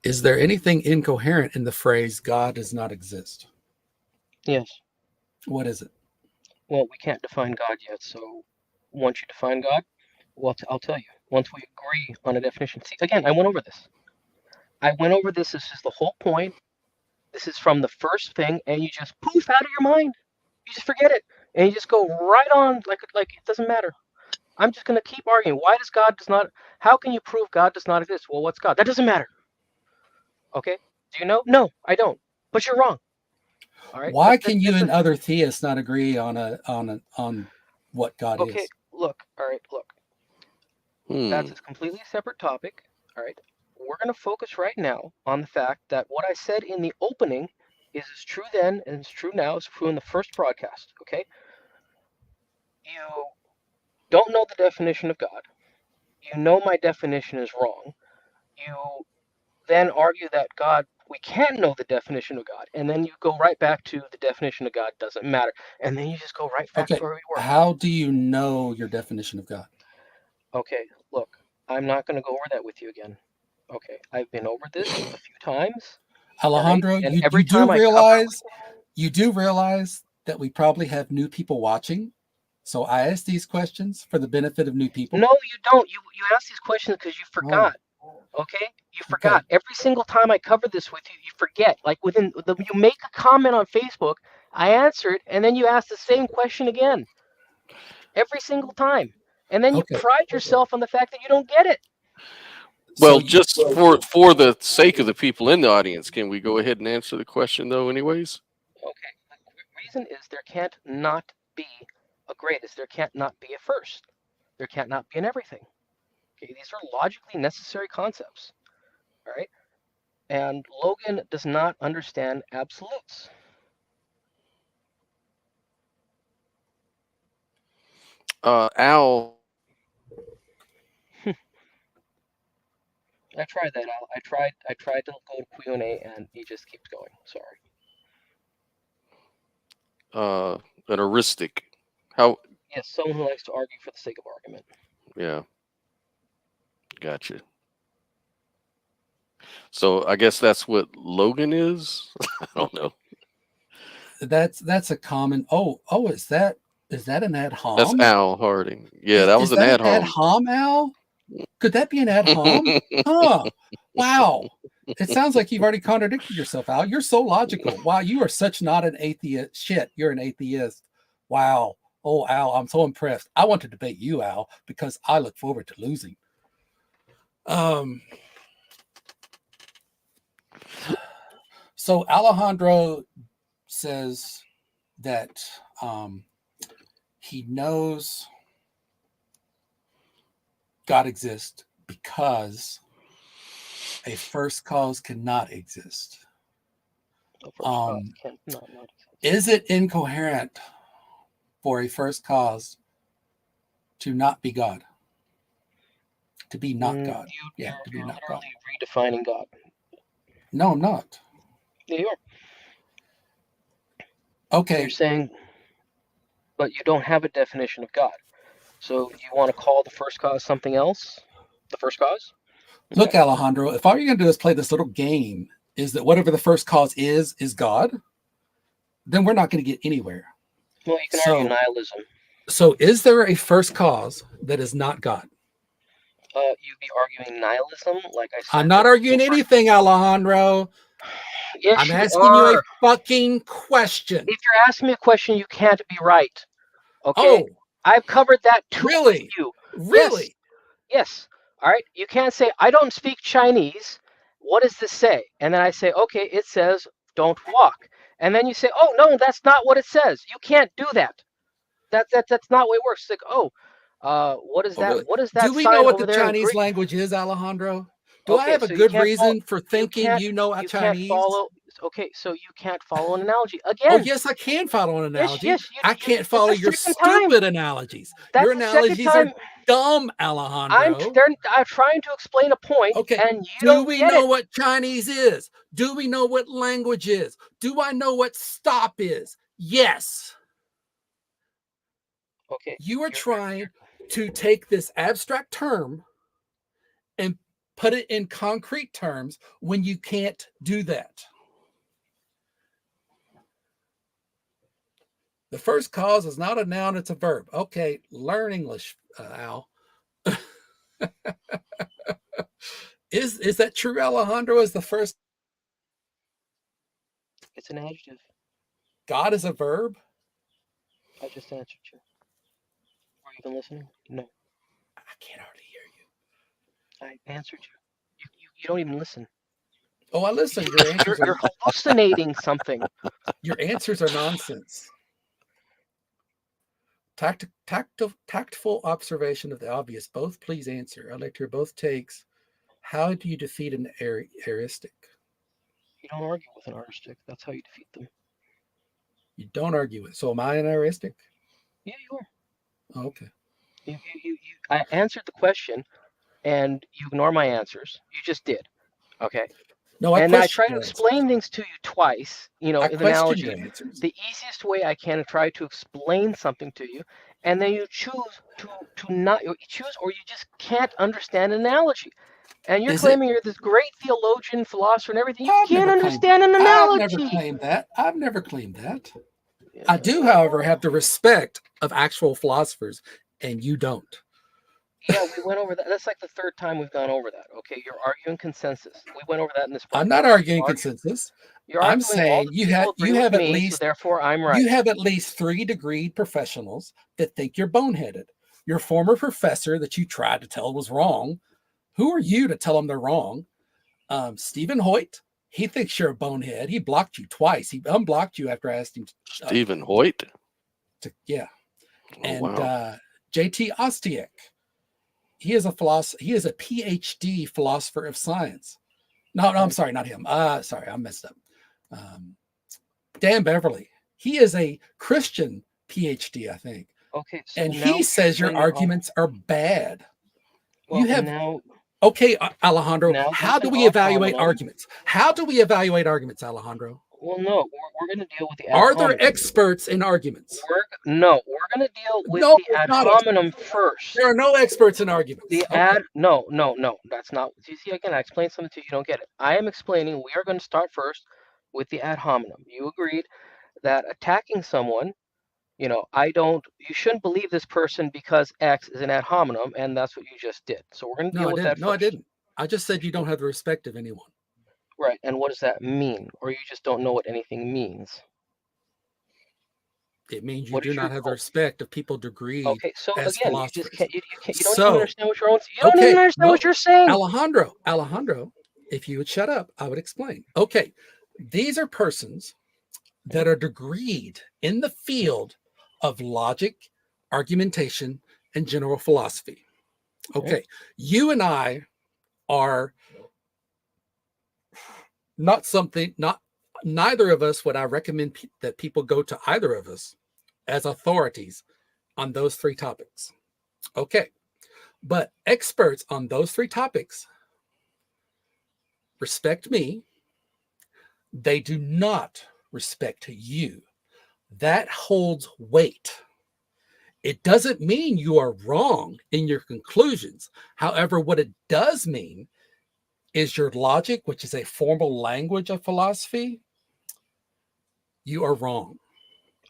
Is there anything incoherent in the phrase God does not exist? Yes. What is it? Well, we can't define God yet, so once you define God, well, I'll tell you. Once we agree on a definition. See, again, I went over this. This is the whole point. This is from the first thing, and you just poof out of your mind. You just forget it, and you just go right on like it doesn't matter. I'm just gonna keep arguing. Why does God does not? How can you prove God does not exist? Well, what's God? That doesn't matter. Okay? Do you know? No, I don't. But you're wrong. All right. Why can you and other theists not agree on what God is? Okay. Look. All right. Look. That's a completely separate topic. All right. We're going to focus right now on the fact that what I said in the opening is as true then and it's true now. It's true in the first broadcast. Okay. You don't know the definition of God. You know my definition is wrong. You then argue that God, we can't know the definition of God. And then you go right back to the definition of God doesn't matter. And then you just go right back to where we were. How do you know your definition of God? Okay, look, I'm not going to go over that with you again. Okay, I've been over this a few times. Alejandro, right? You do realize that we probably have new people watching. So I ask these questions for the benefit of new people. No, you don't. You ask these questions because you forgot. Okay, you forgot. Okay. Every single time I cover this with you, you forget. Like you make a comment on Facebook, I answer it, and then you ask the same question again. Every single time, and then you pride yourself on the fact that you don't get it. Well, just for the sake of the people in the audience, can we go ahead and answer the question though, anyways? Okay. The reason is there can't not be a greatest. There can't not be a first. There can't not be an everything. Okay, these are logically necessary concepts. All right. And Logan does not understand absolutes. Al. I tried that, Al. I tried to go to Q&A and he just keeps going. Sorry. An heuristic. How? Yes, someone who likes to argue for the sake of argument. Yeah. Gotcha. So I guess that's what Logan is. I don't know. That's a common. Oh, is that an ad hom? That's Al Harding. Yeah, that was an ad hom. Ad hom, Al? Could that be an ad hom? Huh. Wow. It sounds like you've already contradicted yourself, Al. You're so logical. Wow, you are such not an atheist. Shit, you're an atheist. Wow. Oh, Al, I'm so impressed. I want to debate you, Al, because I look forward to losing. So Alejandro says that he knows God exists because a first cause cannot exist. Is it incoherent for a first cause to not be God? To be not God. You're literally redefining God. No, I'm not. Yeah, you are. Okay. You're saying, but you don't have a definition of God. So you want to call the first cause something else? The first cause? Look, Alejandro, if all you're going to do is play this little game, is that whatever the first cause is God, then we're not going to get anywhere. Well, you can argue nihilism. So is there a first cause that is not God? You'd be arguing nihilism, like I said. I'm not arguing anything, Alejandro. Yes, I'm asking you a fucking question. If you're asking me a question, you can't be right. Okay? Oh, I've covered that too. really? You. Really? Yes. All right. You can't say, I don't speak Chinese. What does this say? And then I say, okay, it says don't walk. And then you say, oh, no, that's not what it says. You can't do that. That's not the way it works. It's like, what is that? Really? What is that? Do we know what the Chinese language is, Alejandro? Do I have a good reason for thinking you know Chinese? Can't follow. Okay, so you can't follow an analogy again. Oh, yes, I can follow an analogy. Yes, I can't follow your stupid analogies. Your analogies are dumb, Alejandro. I'm trying to explain a point. Okay. And you do we know what Chinese is? Do we know what language is? Do I know what stop is? Yes. Okay. You are trying to take this abstract term and put it in concrete terms when you can't do that. The first cause is not a noun, it's a verb. Okay, learn English, Al. Is that true, Alejandro? Is the first? It's an adjective. God is a verb? I just answered you. Were you even listening? No. I can't hardly hear you. I answered you. You don't even listen. Oh, I listen. You're hallucinating something. Your answers are nonsense. Tactful observation of the obvious. Both, please answer. I'd like to hear both takes. How do you defeat an heuristic? You don't argue with an heuristic. That's how you defeat them. You don't argue with. So am I an heuristic? Yeah, you are. Oh, okay. I answered the question, and you ignore my answers. You just did. Okay. No, I try to explain things to you twice, in analogy. The easiest way I can try to explain something to you, and then you choose to not choose, or you just can't understand an analogy. And you're claiming you're this great theologian, philosopher, and everything. You can't understand an analogy. I've never claimed that. I've never claimed that. Yeah. I do, however, have the respect of actual philosophers, and you don't. Yeah, we went over that. That's like the third time we've gone over that. Okay, you're arguing consensus. We went over that in this. I'm not arguing consensus. I'm saying you have at least. So therefore, I'm right. You have at least 3 degreed professionals that think you're boneheaded. Your former professor that you tried to tell was wrong. Who are you to tell them they're wrong? Stephen Hoyt. He thinks you're a bonehead. He blocked you twice. He unblocked you after I asked him. Stephen Hoyt. Yeah. Oh, and wow. J.T. Ostiak. He is a philosopher. He is a PhD philosopher of science. No, I'm sorry, not him. Sorry, I messed up. Dan Beverly. He is a Christian PhD, I think. Okay. So and he says your arguments are bad. Well, you have now. Okay, Alejandro. How do we evaluate arguments? How do we evaluate arguments, Alejandro? Well, no, we're going to deal with the ad Are hominem. there experts in arguments? We're going to deal with the ad hominem first. There are no experts in arguments. No, that's not. You see, again, I explained something to you, you don't get it. I am explaining we are going to start first with the ad hominem. You agreed that attacking someone, you shouldn't believe this person because X is an ad hominem, and that's what you just did. So we're going to deal with that first. No, I didn't. I just said you don't have the respect of anyone. Right, and what does that mean? Or you just don't know what anything means? It means you do not have the respect of people degree. Okay, so as again, philosophers. you don't even understand what you're on. You don't even understand what you're saying. Alejandro, if you would shut up, I would explain. Okay, these are persons that are degreed in the field of logic, argumentation, and general philosophy. Okay, you and I are neither of us would I recommend that people go to either of us as authorities on those 3 topics. Okay, but experts on those 3 topics respect me. They do not respect you. That holds weight. It doesn't mean you are wrong in your conclusions. However, what it does mean is your logic, which is a formal language of philosophy, you are wrong.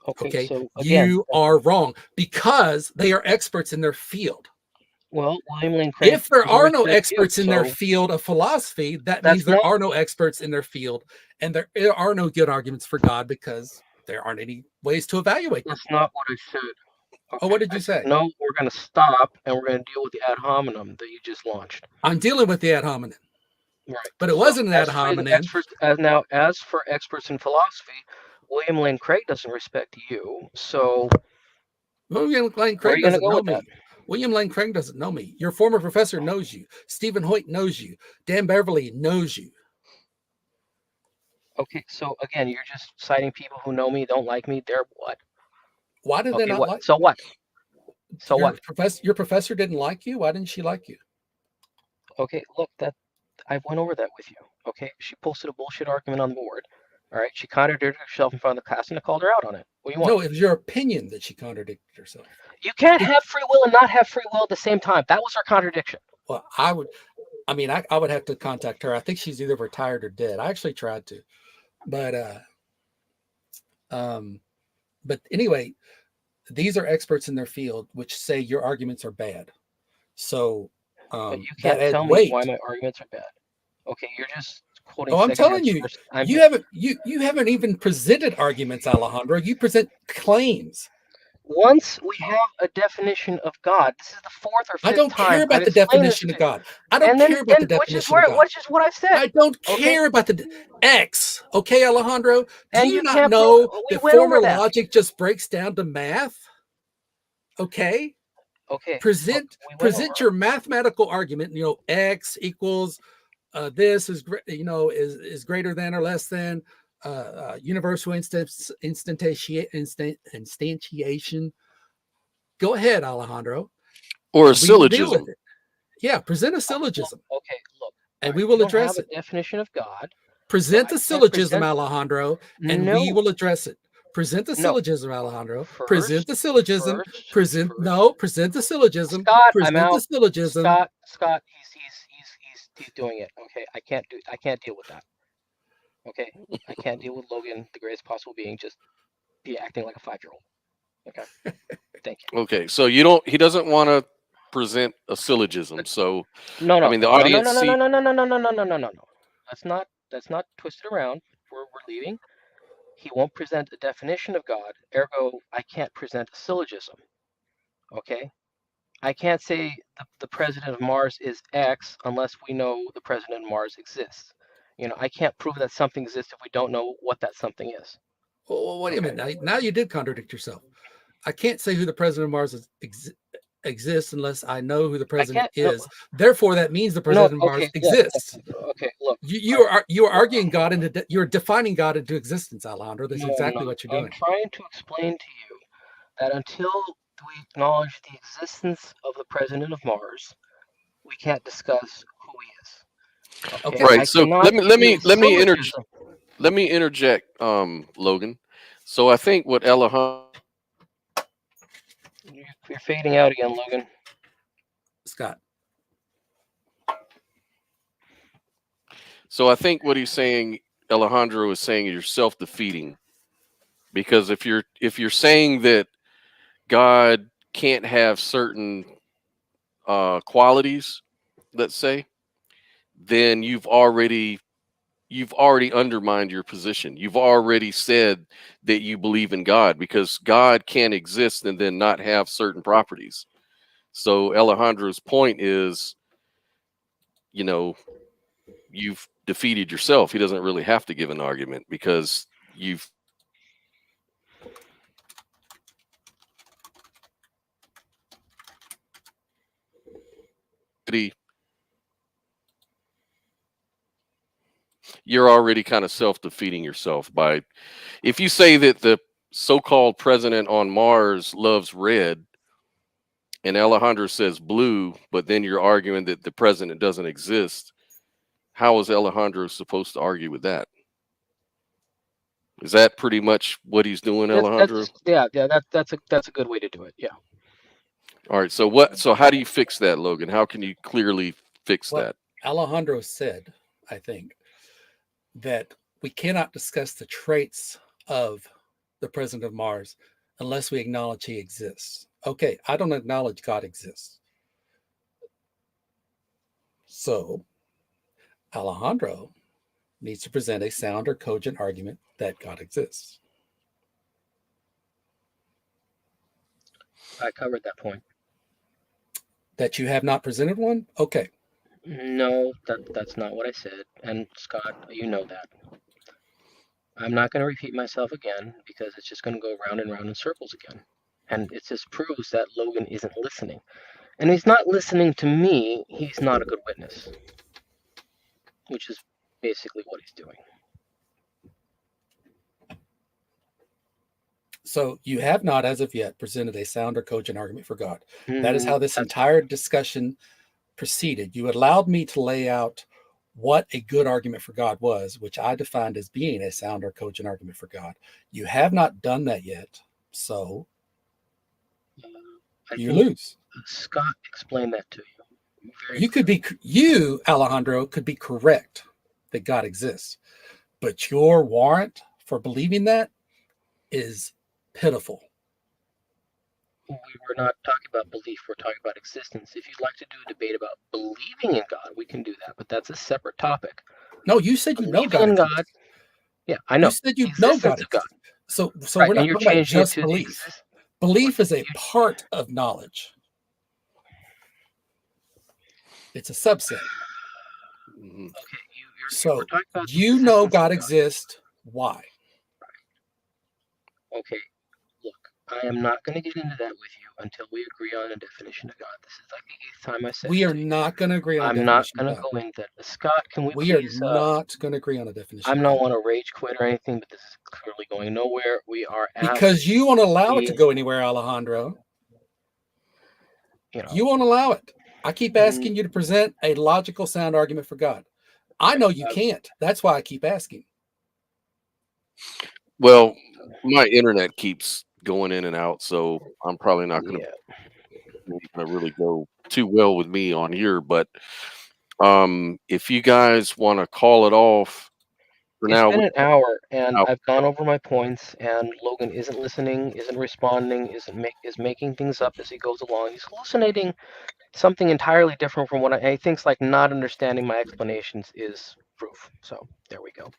Okay. So again, you are wrong because they are experts in their field. well, William Lane Craig If there doesn't are no respect experts you, in their so field of philosophy, that that's means there not are no experts in their field, and there are no good arguments for God because there aren't any ways to evaluate them. that's not what I said. Oh, what did you I said, say? no, we're going to stop and we're going to deal with the ad hominem that you just launched. I'm dealing with the ad hominem. Right. But it wasn't an ad hominem. As for experts in philosophy, William Lane Craig doesn't respect you. So William Lane where are Craig you going to doesn't go know with me. that? William Lane Craig doesn't know me. Your former professor knows you. Stephen Hoyt knows you. Dan Beverly knows you. Okay, so again, you're just citing people who know me, don't like me. They're what? Why did they not what? like So what? So your what? your professor didn't like you? Why didn't she like you? Okay, look, that I went over that with you. Okay, she posted a bullshit argument on the board. All right, she contradicted herself in front of the class, and I called her out on it. What do you want? No, it was your opinion that she contradicted herself. You can't have free will and not have free will at the same time. That was her contradiction. Well, I would have to contact her. I think she's either retired or dead. I actually tried to, but anyway, these are experts in their field, which say your arguments are bad. So, but you can't tell me why my arguments are bad. Okay, you're just quoting. Oh, I'm telling you, you haven't even presented arguments, Alejandro. You present claims. Once we have a definition of God, this is the fourth or fifth time. I don't care about the definition of God. I don't care about the definition of God. Which is what I said. I don't care about the X. Okay, Alejandro. Do you not know that formal logic just breaks down to math? Okay. Okay. Present your mathematical argument. You know, X equals this is is greater than or less than universal instantiation. Go ahead, Alejandro. Or a syllogism. Yeah, present a syllogism. Okay, look. And we will address it. Definition of God. Present a syllogism, Alejandro, and we will address it. Present the syllogism, Alejandro. Present the syllogism. Present the syllogism. Scott, present the syllogism. Scott, he's doing it. Okay, I can't deal with that. Okay, I can't deal with Logan, the greatest possible being, just be acting like a 5-year-old. Okay, thank you. Okay, so he doesn't want to present a syllogism. So no, I mean, the audience. No. That's not twisted around. We're leaving. He won't present a definition of God. Ergo, I can't present a syllogism. Okay, I can't say the president of Mars is X unless we know the president of Mars exists. I can't prove that something exists if we don't know what that something is. Well, wait a minute. Now you did contradict yourself. I can't say who the president of Mars exists unless I know who the president is. Therefore, that means the president of Mars exists. Okay, look. You are arguing God into you're defining God into existence, Alejandro. That's exactly what you're doing. I'm trying to explain to you that until we acknowledge the existence of the president of Mars, we can't discuss who he is. Okay. Right. So let me interject, Logan. So I think what Alejandro. You're fading out again, Logan. Scott. So I think what he's saying, Alejandro is saying, you're self-defeating, because if you're saying that God can't have certain qualities, let's say, then you've already undermined your position. You've already said that you believe in God, because God can't exist and then not have certain properties. So Alejandro's point is, you've defeated yourself. He doesn't really have to give an argument because you've you're already kind of self-defeating yourself by, if you say that the so-called president on Mars loves red and Alejandro says blue, but then you're arguing that the president doesn't exist, how is Alejandro supposed to argue with that? Is that pretty much what he's doing, Alejandro? That's a good way to do it. Yeah. All right. So how do you fix that, Logan? How can you clearly fix Well, that? Alejandro said, I think, that we cannot discuss the traits of the president of Mars unless we acknowledge he exists. Okay, I don't acknowledge God exists. So Alejandro needs to present a sound or cogent argument that God exists. I covered that point. That you have not presented one? Okay. No, that's not what I said. And Scott, you know that. I'm not going to repeat myself again because it's just going to go round and round in circles again. And it just proves that Logan isn't listening. And he's not listening to me, he's not a good witness. Which is basically what he's doing. So you have not, as of yet, presented a sound or cogent argument for God. That is how this That's entire discussion proceeded. You allowed me to lay out what a good argument for God was, which I defined as being a sound or cogent argument for God. You have not done that yet, so you lose. Scott explained that to you. You, Alejandro, could be correct that God exists, but your warrant for believing that is pitiful. We were not talking about belief, we're talking about existence. If you'd like to do a debate about believing in God, we can do that, but that's a separate topic. No, you said you know God Believing in exists. God. Yeah, I know. You said you know God exists. So Right, we're not and you're talking about changing it just to belief. Belief is a part of knowledge. It's a subset. Okay, So we're talking about you know God exists. Why? Okay, look, I am not going to get into that with you until we agree on a definition of God. This is like the 8th time I said We it are to you. not going to agree on a I'm not definition of going to God. go into that. Scott, can we We are please... not going to agree on a definition I'm of not God. want to rage quit or anything, but this is clearly going nowhere. We are at... Because you won't allow it to go anywhere, Alejandro. You won't allow it. I keep asking you to present a logical, sound argument for God. I know you can't. That's why I keep asking. Well, my internet keeps going in and out, so I'm probably not going to really go too well with me on here. But if you guys want to call it off for now, it's been an hour, and I've gone over my points, and Logan isn't listening, isn't responding, is making things up as he goes along. He's hallucinating something entirely different from what I think's like not understanding my explanations is proof. So there we go.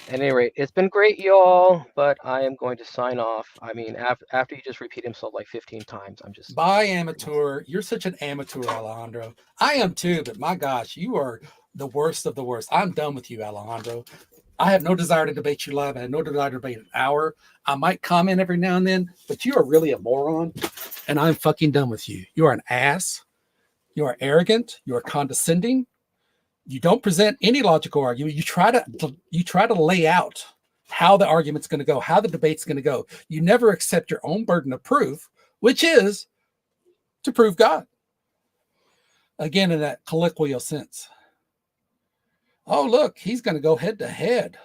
At any rate, it's been great, y'all, but I am going to sign off. I mean, after you just repeat himself like 15 times, I'm just... Bye, amateur. You're such an amateur, Alejandro. I am too, but my gosh, you are the worst of the worst. I'm done with you, Alejandro. I have no desire to debate you live. I have no desire to debate an hour. I might comment every now and then, but you are really a moron, and I'm fucking done with you. You are an ass. You are arrogant. You are condescending. You don't present any logical argument. You try to lay out how the argument's going to go, how the debate's going to go. You never accept your own burden of proof, which is to prove God. Again, in that colloquial sense. Oh, look, he's going to go head to head.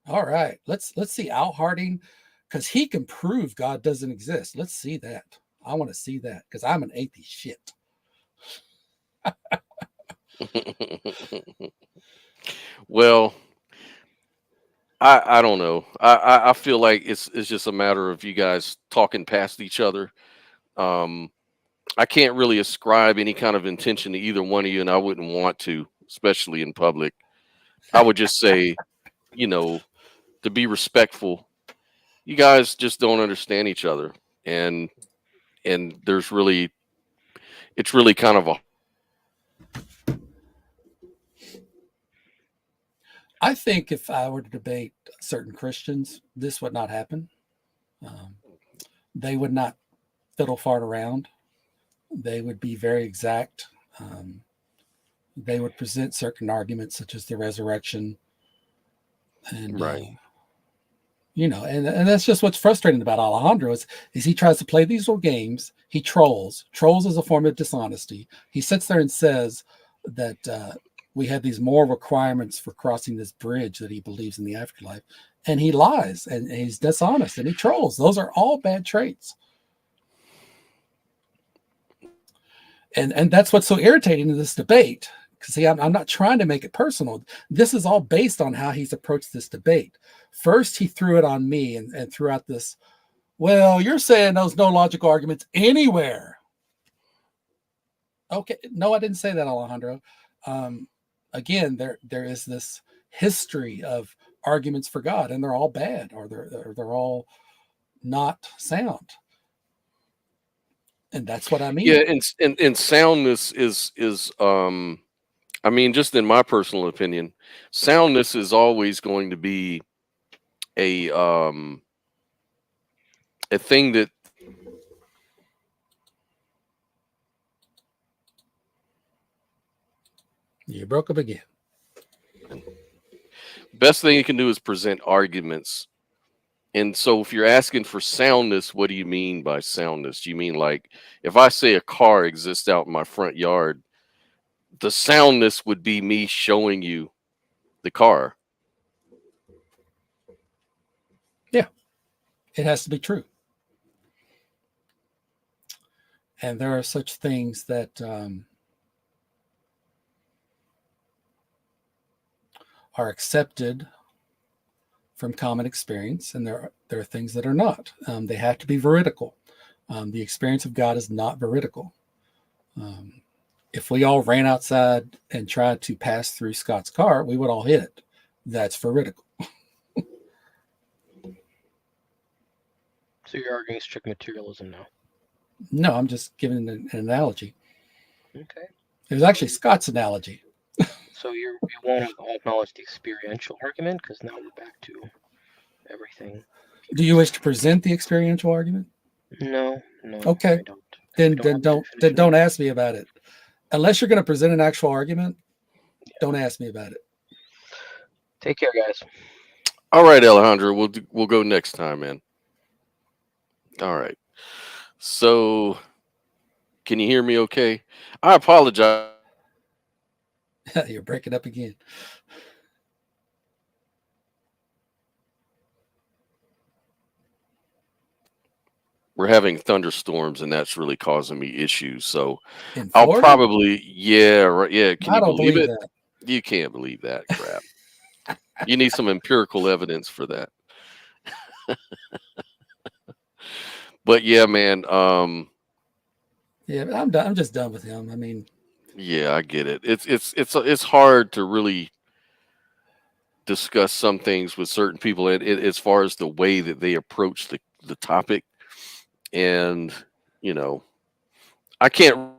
All right, let's see Al Harding, because he can prove God doesn't exist. Let's see that. I want to see that because I'm an atheist shit. Well, I don't know. I feel like it's just a matter of you guys talking past each other. I can't really ascribe any kind of intention to either one of you, and I wouldn't want to, especially in public. I would just say, to be respectful. You guys just don't understand each other, and it's really kind of a... I think if I were to debate certain Christians, this would not happen. They would not fiddle fart around. They would be very exact. They would present certain arguments such as the resurrection. And, right. And that's just what's frustrating about Alejandro is he tries to play these little games. He trolls. Trolls is a form of dishonesty. He sits there and says that we have these moral requirements for crossing this bridge that he believes in the afterlife. And he lies and he's dishonest and he trolls. Those are all bad traits. And that's what's so irritating in this debate. Because see, I'm not trying to make it personal. This is all based on how he's approached this debate. First, he threw it on me and threw out this, well, you're saying there's no logical arguments anywhere. Okay, no, I didn't say that, Alejandro. Again, there is this history of arguments for God, and they're all bad, or they're all not sound. And that's what I mean. Yeah, and soundness is I mean, just in my personal opinion, soundness is always going to be a thing that you broke up again. Best thing you can do is present arguments. And so if you're asking for soundness, what do you mean by soundness? Do you mean like if I say a car exists out in my front yard, the soundness would be me showing you the car? Yeah, it has to be true. And there are such things that are accepted from common experience, and there are things that are not. They have to be veridical. The experience of God is not veridical. If we all ran outside and tried to pass through Scott's car, we would all hit it. That's veridical. So you're arguing strict materialism now? No, I'm just giving an analogy. Okay. It was actually Scott's analogy. So you won't acknowledge the experiential argument, because now we're back to everything. Do you wish to present the experiential argument? No. Okay. I don't. Then don't ask me about it. Unless you're going to present an actual argument, don't ask me about it. Take care, guys. All right, Alejandro, we'll go next time, man. All right. So, can you hear me okay? I apologize. You're breaking up again. We're having thunderstorms, and that's really causing me issues. So In I'll Florida? probably, yeah, right, yeah. Can I you don't believe it? that. You can't believe that crap. You need some empirical evidence for that. But yeah, man. Yeah, I'm done. I'm just done with him. I mean, yeah, I get it. It's hard to really discuss some things with certain people, as far as the way that they approach the topic, and you know, I can't.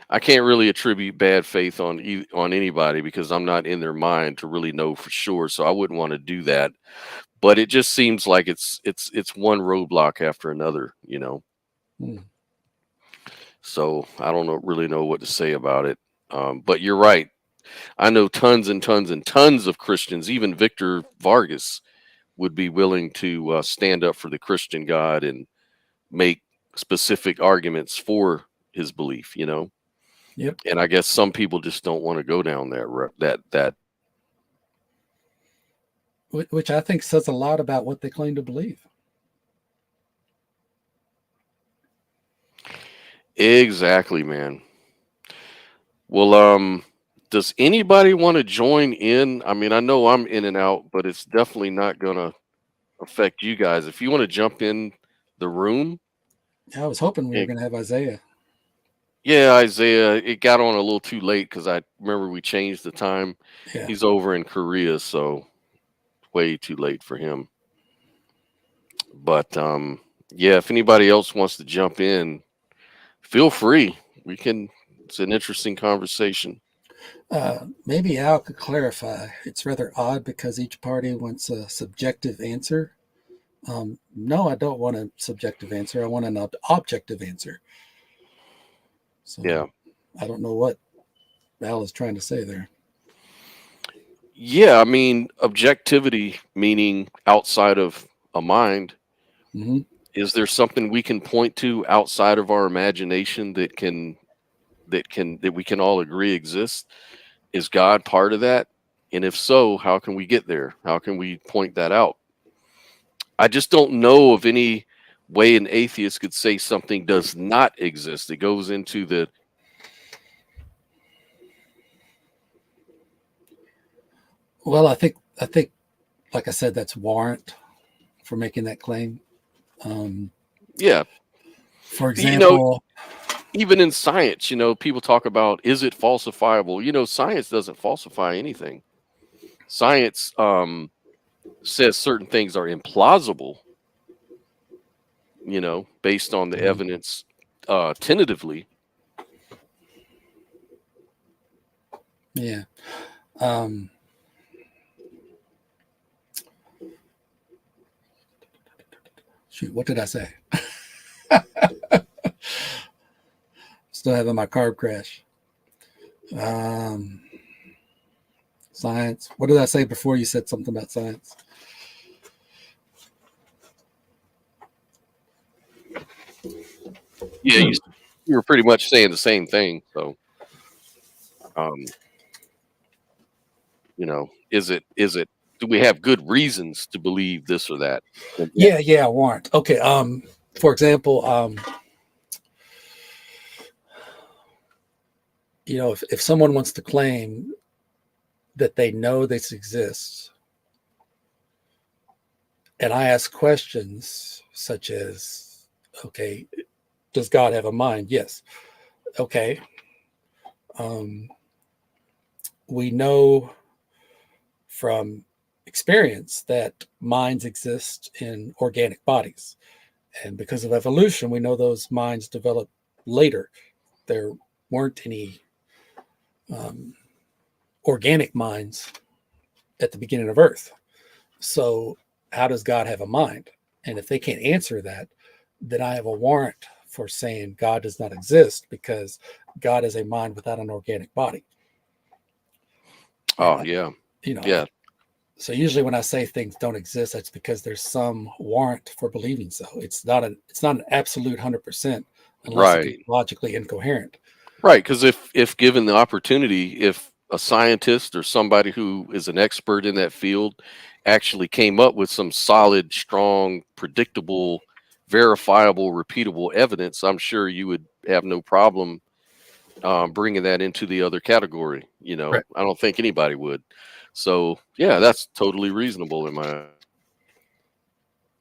I can't really attribute bad faith on anybody because I'm not in their mind to really know for sure. So I wouldn't want to do that. But it just seems like it's one roadblock after another, you know. So I don't really know what to say about it. But you're right. I know tons and tons and tons of Christians, even Victor Vargas, would be willing to stand up for the Christian God and make specific arguments for his belief, you know. Yep. And I guess some people just don't want to go down that. Which I think says a lot about what they claim to believe. Exactly, man. Well, does anybody want to join in? I mean, I know I'm in and out, but it's definitely not going to affect you guys. If you want to jump in the room. I was hoping we were going to have Isaiah. Yeah, Isaiah, it got on a little too late because I remember we changed the time. Yeah. He's over in Korea, so way too late for him. But yeah, if anybody else wants to jump in, feel free. It's an interesting conversation. Maybe Al could clarify. It's rather odd because each party wants a subjective answer. No, I don't want a subjective answer. I want an objective answer. So yeah, I don't know what Al is trying to say there. Yeah, I mean, objectivity, meaning outside of a mind. Mm-hmm. Is there something we can point to outside of our imagination that we can all agree exists? Is God part of that? And if so, how can we get there? How can we point that out? I just don't know of any way an atheist could say something does not exist. It goes into the Well, I think, like I said, that's warrant for making that claim. yeah. For You know, example, even in science, people talk about, is it falsifiable? Science doesn't falsify anything. Science says certain things are implausible, based on the evidence tentatively. yeah. Shoot, what did I say? Still having my carb crash. Science. What did I say before you said something about science? Yeah, you were pretty much saying the same thing. So, is it? Do we have good reasons to believe this or that? Yeah, warrant. Okay. For example, if someone wants to claim that they know this exists, and I ask questions such as, okay, does God have a mind? Yes. Okay. We know from experience that minds exist in organic bodies. And because of evolution, we know those minds develop later. There weren't any organic minds at the beginning of Earth. So how does God have a mind? And if they can't answer that, then I have a warrant for saying God does not exist, because God is a mind without an organic body. Oh, yeah. Yeah. So usually when I say things don't exist, that's because there's some warrant for believing so. It's not an absolute 100% unless Right. it's logically incoherent. Right, because if given the opportunity, if a scientist or somebody who is an expert in that field actually came up with some solid, strong, predictable, verifiable, repeatable evidence, I'm sure you would have no problem bringing that into the other category. Right. I don't think anybody would. So yeah, that's totally reasonable in my.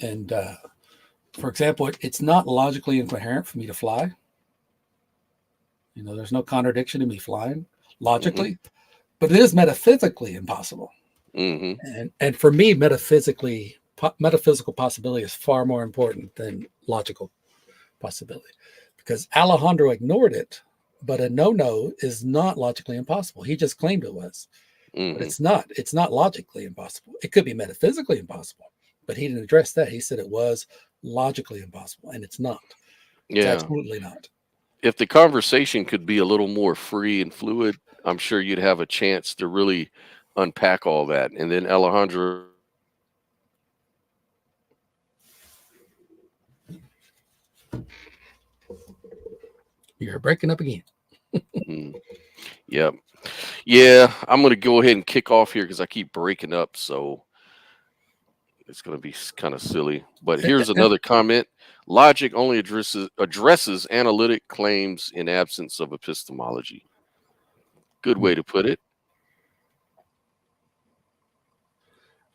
And for example, it's not logically incoherent for me to fly. There's no contradiction in me flying logically, but it is metaphysically impossible. And for me, metaphysical possibility is far more important than logical possibility, because Alejandro ignored it. But a no is not logically impossible. He just claimed it was, but it's not. It's not logically impossible. It could be metaphysically impossible, but he didn't address that. He said it was logically impossible, and it's not. It's absolutely not. If the conversation could be a little more free and fluid, I'm sure you'd have a chance to really unpack all that. And then Alejandro. You're breaking up again. Yep. Yeah, I'm going to go ahead and kick off here because I keep breaking up. So it's going to be kind of silly. But here's another comment. Logic only addresses analytic claims in absence of epistemology. Good way to put it.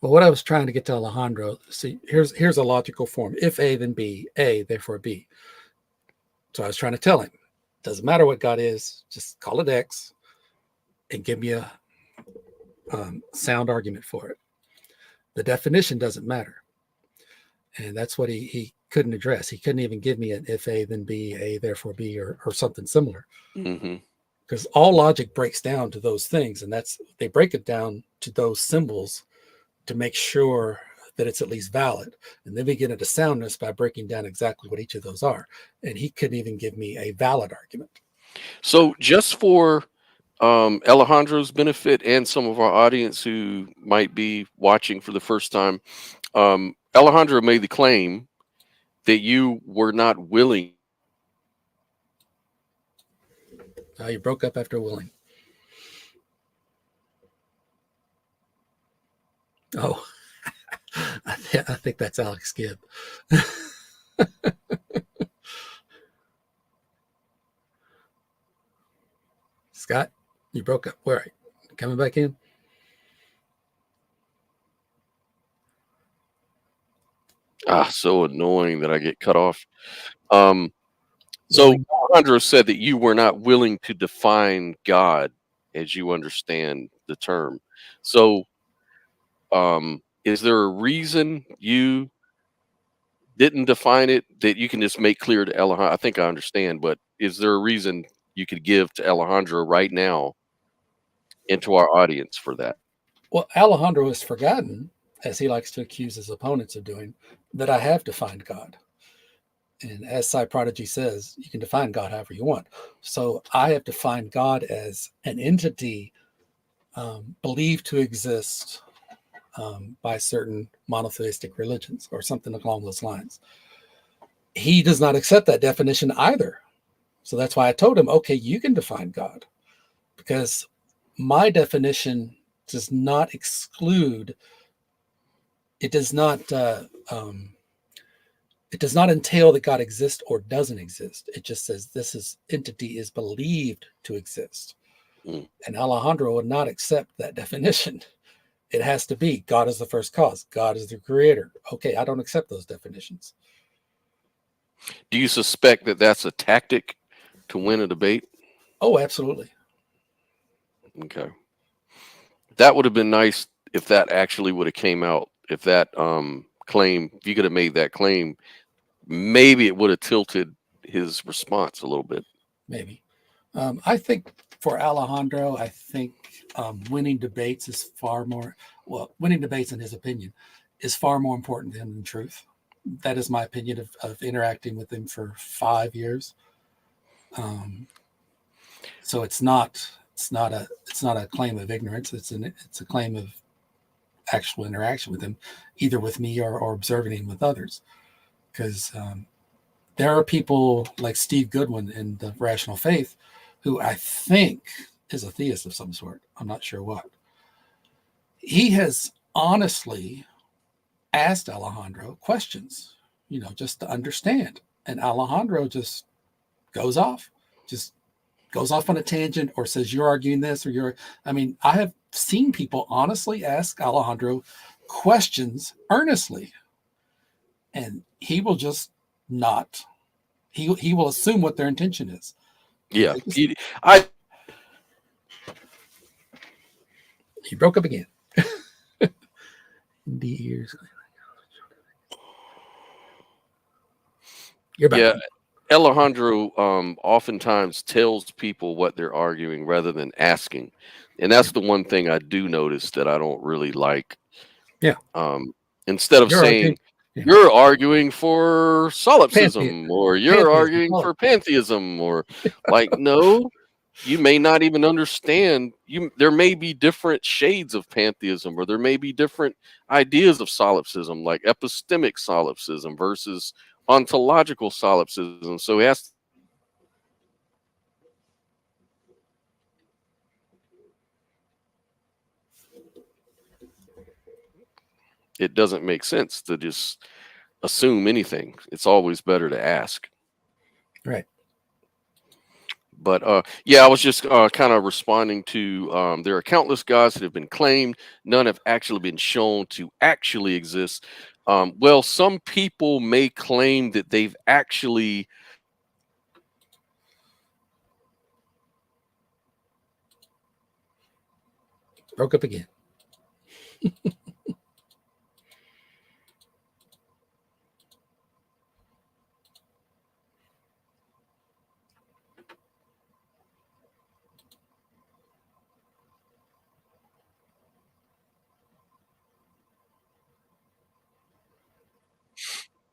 Well, what I was trying to get to Alejandro, see, here's a logical form. If A, then B. A, therefore B. So I was trying to tell him, doesn't matter what God is, just call it X and give me a sound argument for it. The definition doesn't matter. And that's what he couldn't address. He couldn't even give me an if A, then B, A, therefore B, or something similar. Because all logic breaks down to those things, and they break it down to those symbols to make sure that it's at least valid. And then we get into soundness by breaking down exactly what each of those are. And he couldn't even give me a valid argument. So just for Alejandro's benefit and some of our audience who might be watching for the first time, Alejandro made the claim that you were not willing. You broke up after willing. I think that's Alex Gibb. Scott, you broke up. Where are you? Coming back in? So annoying that I get cut off. So Alejandro said that you were not willing to define God as you understand the term. So, is there a reason you didn't define it that you can just make clear to Alejandro? I think I understand, but is there a reason you could give to Alejandro right now and to our audience for that? Well, Alejandro has forgotten, as he likes to accuse his opponents of doing, that I have defined God. And as Cy Prodigy says, you can define God however you want. So I have defined God as an entity believed to exist by certain monotheistic religions or something along those lines. He does not accept that definition either. So that's why I told him, okay, you can define God, because my definition does not exclude, it does not entail that God exists or doesn't exist. It just says this entity is believed to exist. And Alejandro would not accept that definition. It has to be God is the first cause. God is the creator. Okay, I don't accept those definitions. Do you suspect that that's a tactic to win a debate? Oh, absolutely. Okay. That would have been nice if that actually would have came out. If that claim, if you could have made that claim, maybe it would have tilted his response a little bit. Maybe. I think for Alejandro, I think winning debates is winning debates, in his opinion, is far more important to him than truth. That is my opinion of interacting with him for 5 years. So it's not a claim of ignorance. It's a claim of actual interaction with him, either with me or observing him with others. Because there are people like Steve Goodwin in the Rational Faith, who I think is a theist of some sort. I'm not sure what. He has honestly asked Alejandro questions, just to understand. And Alejandro just goes off on a tangent or says, you're arguing this or I have seen people honestly ask Alejandro questions earnestly. And he will just not, he will assume what their intention is. Yeah. He broke up again. The ears. You're back. Yeah. Alejandro oftentimes tells people what they're arguing rather than asking. And that's the one thing I do notice that I don't really like. Yeah. Instead of saying, you're arguing for solipsism, or you're arguing for pantheism, or like, no, you may not even understand. There may be different shades of pantheism, or there may be different ideas of solipsism, like epistemic solipsism versus ontological solipsism. So he has it doesn't make sense to just assume anything. It's always better to ask. Right. But yeah, I was just kind of responding to there are countless gods that have been claimed. None have actually been shown to actually exist. Well, some people may claim that they've actually broke up again.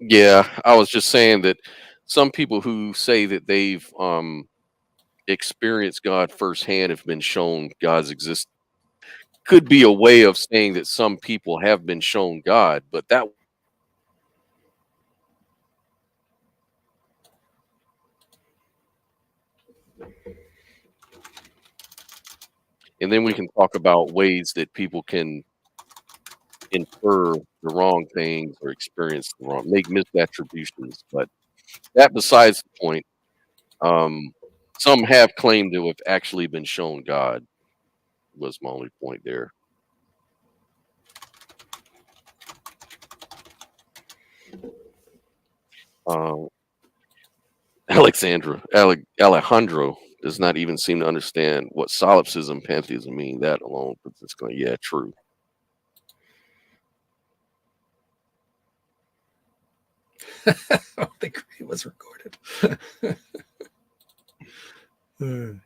Yeah, I was just saying that some people who say that they've experienced God firsthand, have been shown God's existence. Could be a way of saying that some people have been shown God, but that and then we can talk about ways that people can infer the wrong things or experience the wrong, make misattributions. But that besides the point. Some have claimed to have actually been shown God. Was my only point there. Uh, Alejandro does not even seem to understand what solipsism, pantheism mean. That alone, but it's going, yeah, true. I think it was recorded.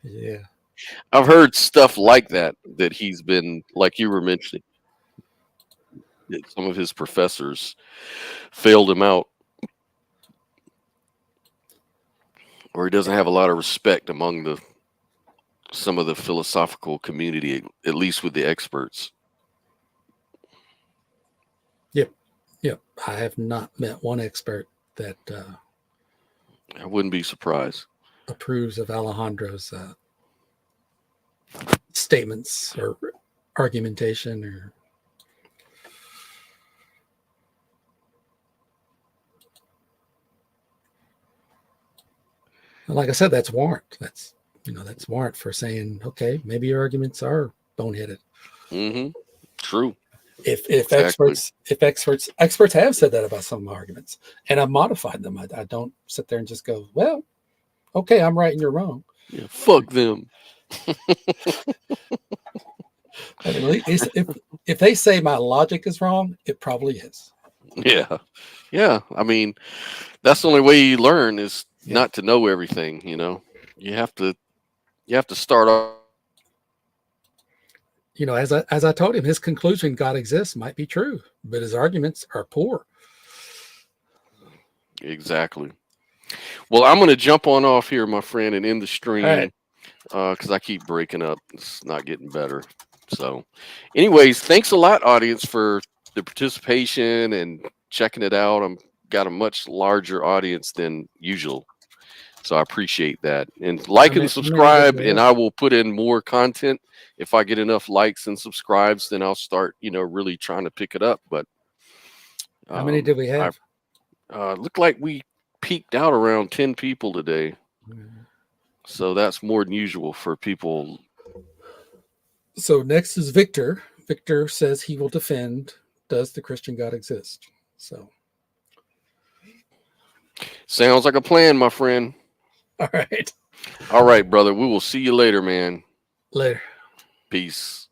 Yeah. I've heard stuff like that he's been, like you were mentioning, that some of his professors failed him out, or he doesn't have a lot of respect among some of the philosophical community, at least with the experts. Yep. I have not met one expert that I wouldn't be surprised. Approves of Alejandro's statements or argumentation or like I said, that's warrant. That's warrant for saying, okay, maybe your arguments are boneheaded. Mm-hmm. True. If Exactly. experts have said that about some arguments, and I've modified them. I don't sit there and just go, well, okay, I'm right and you're wrong. Yeah, fuck them. At least if they say my logic is wrong, it probably is. Yeah. I mean, that's the only way you learn is not to know everything. You have to start off. As I told him, his conclusion God exists might be true, but his arguments are poor. Exactly. Well, I'm going to jump on off here, my friend, and end the stream because I keep breaking up. It's not getting better. So, anyways, thanks a lot, audience, for the participation and checking it out. I've got a much larger audience than usual, so I appreciate that. And like and subscribe, and I will put in more content. If I get enough likes and subscribes, then I'll start, really trying to pick it up. But how many did we have? Looked like we peaked out around 10 people today. So that's more than usual for people. So next is Victor. Victor says he will defend, does the Christian God exist? So sounds like a plan, my friend. All right. All right, brother. We will see you later, man. Later. Peace.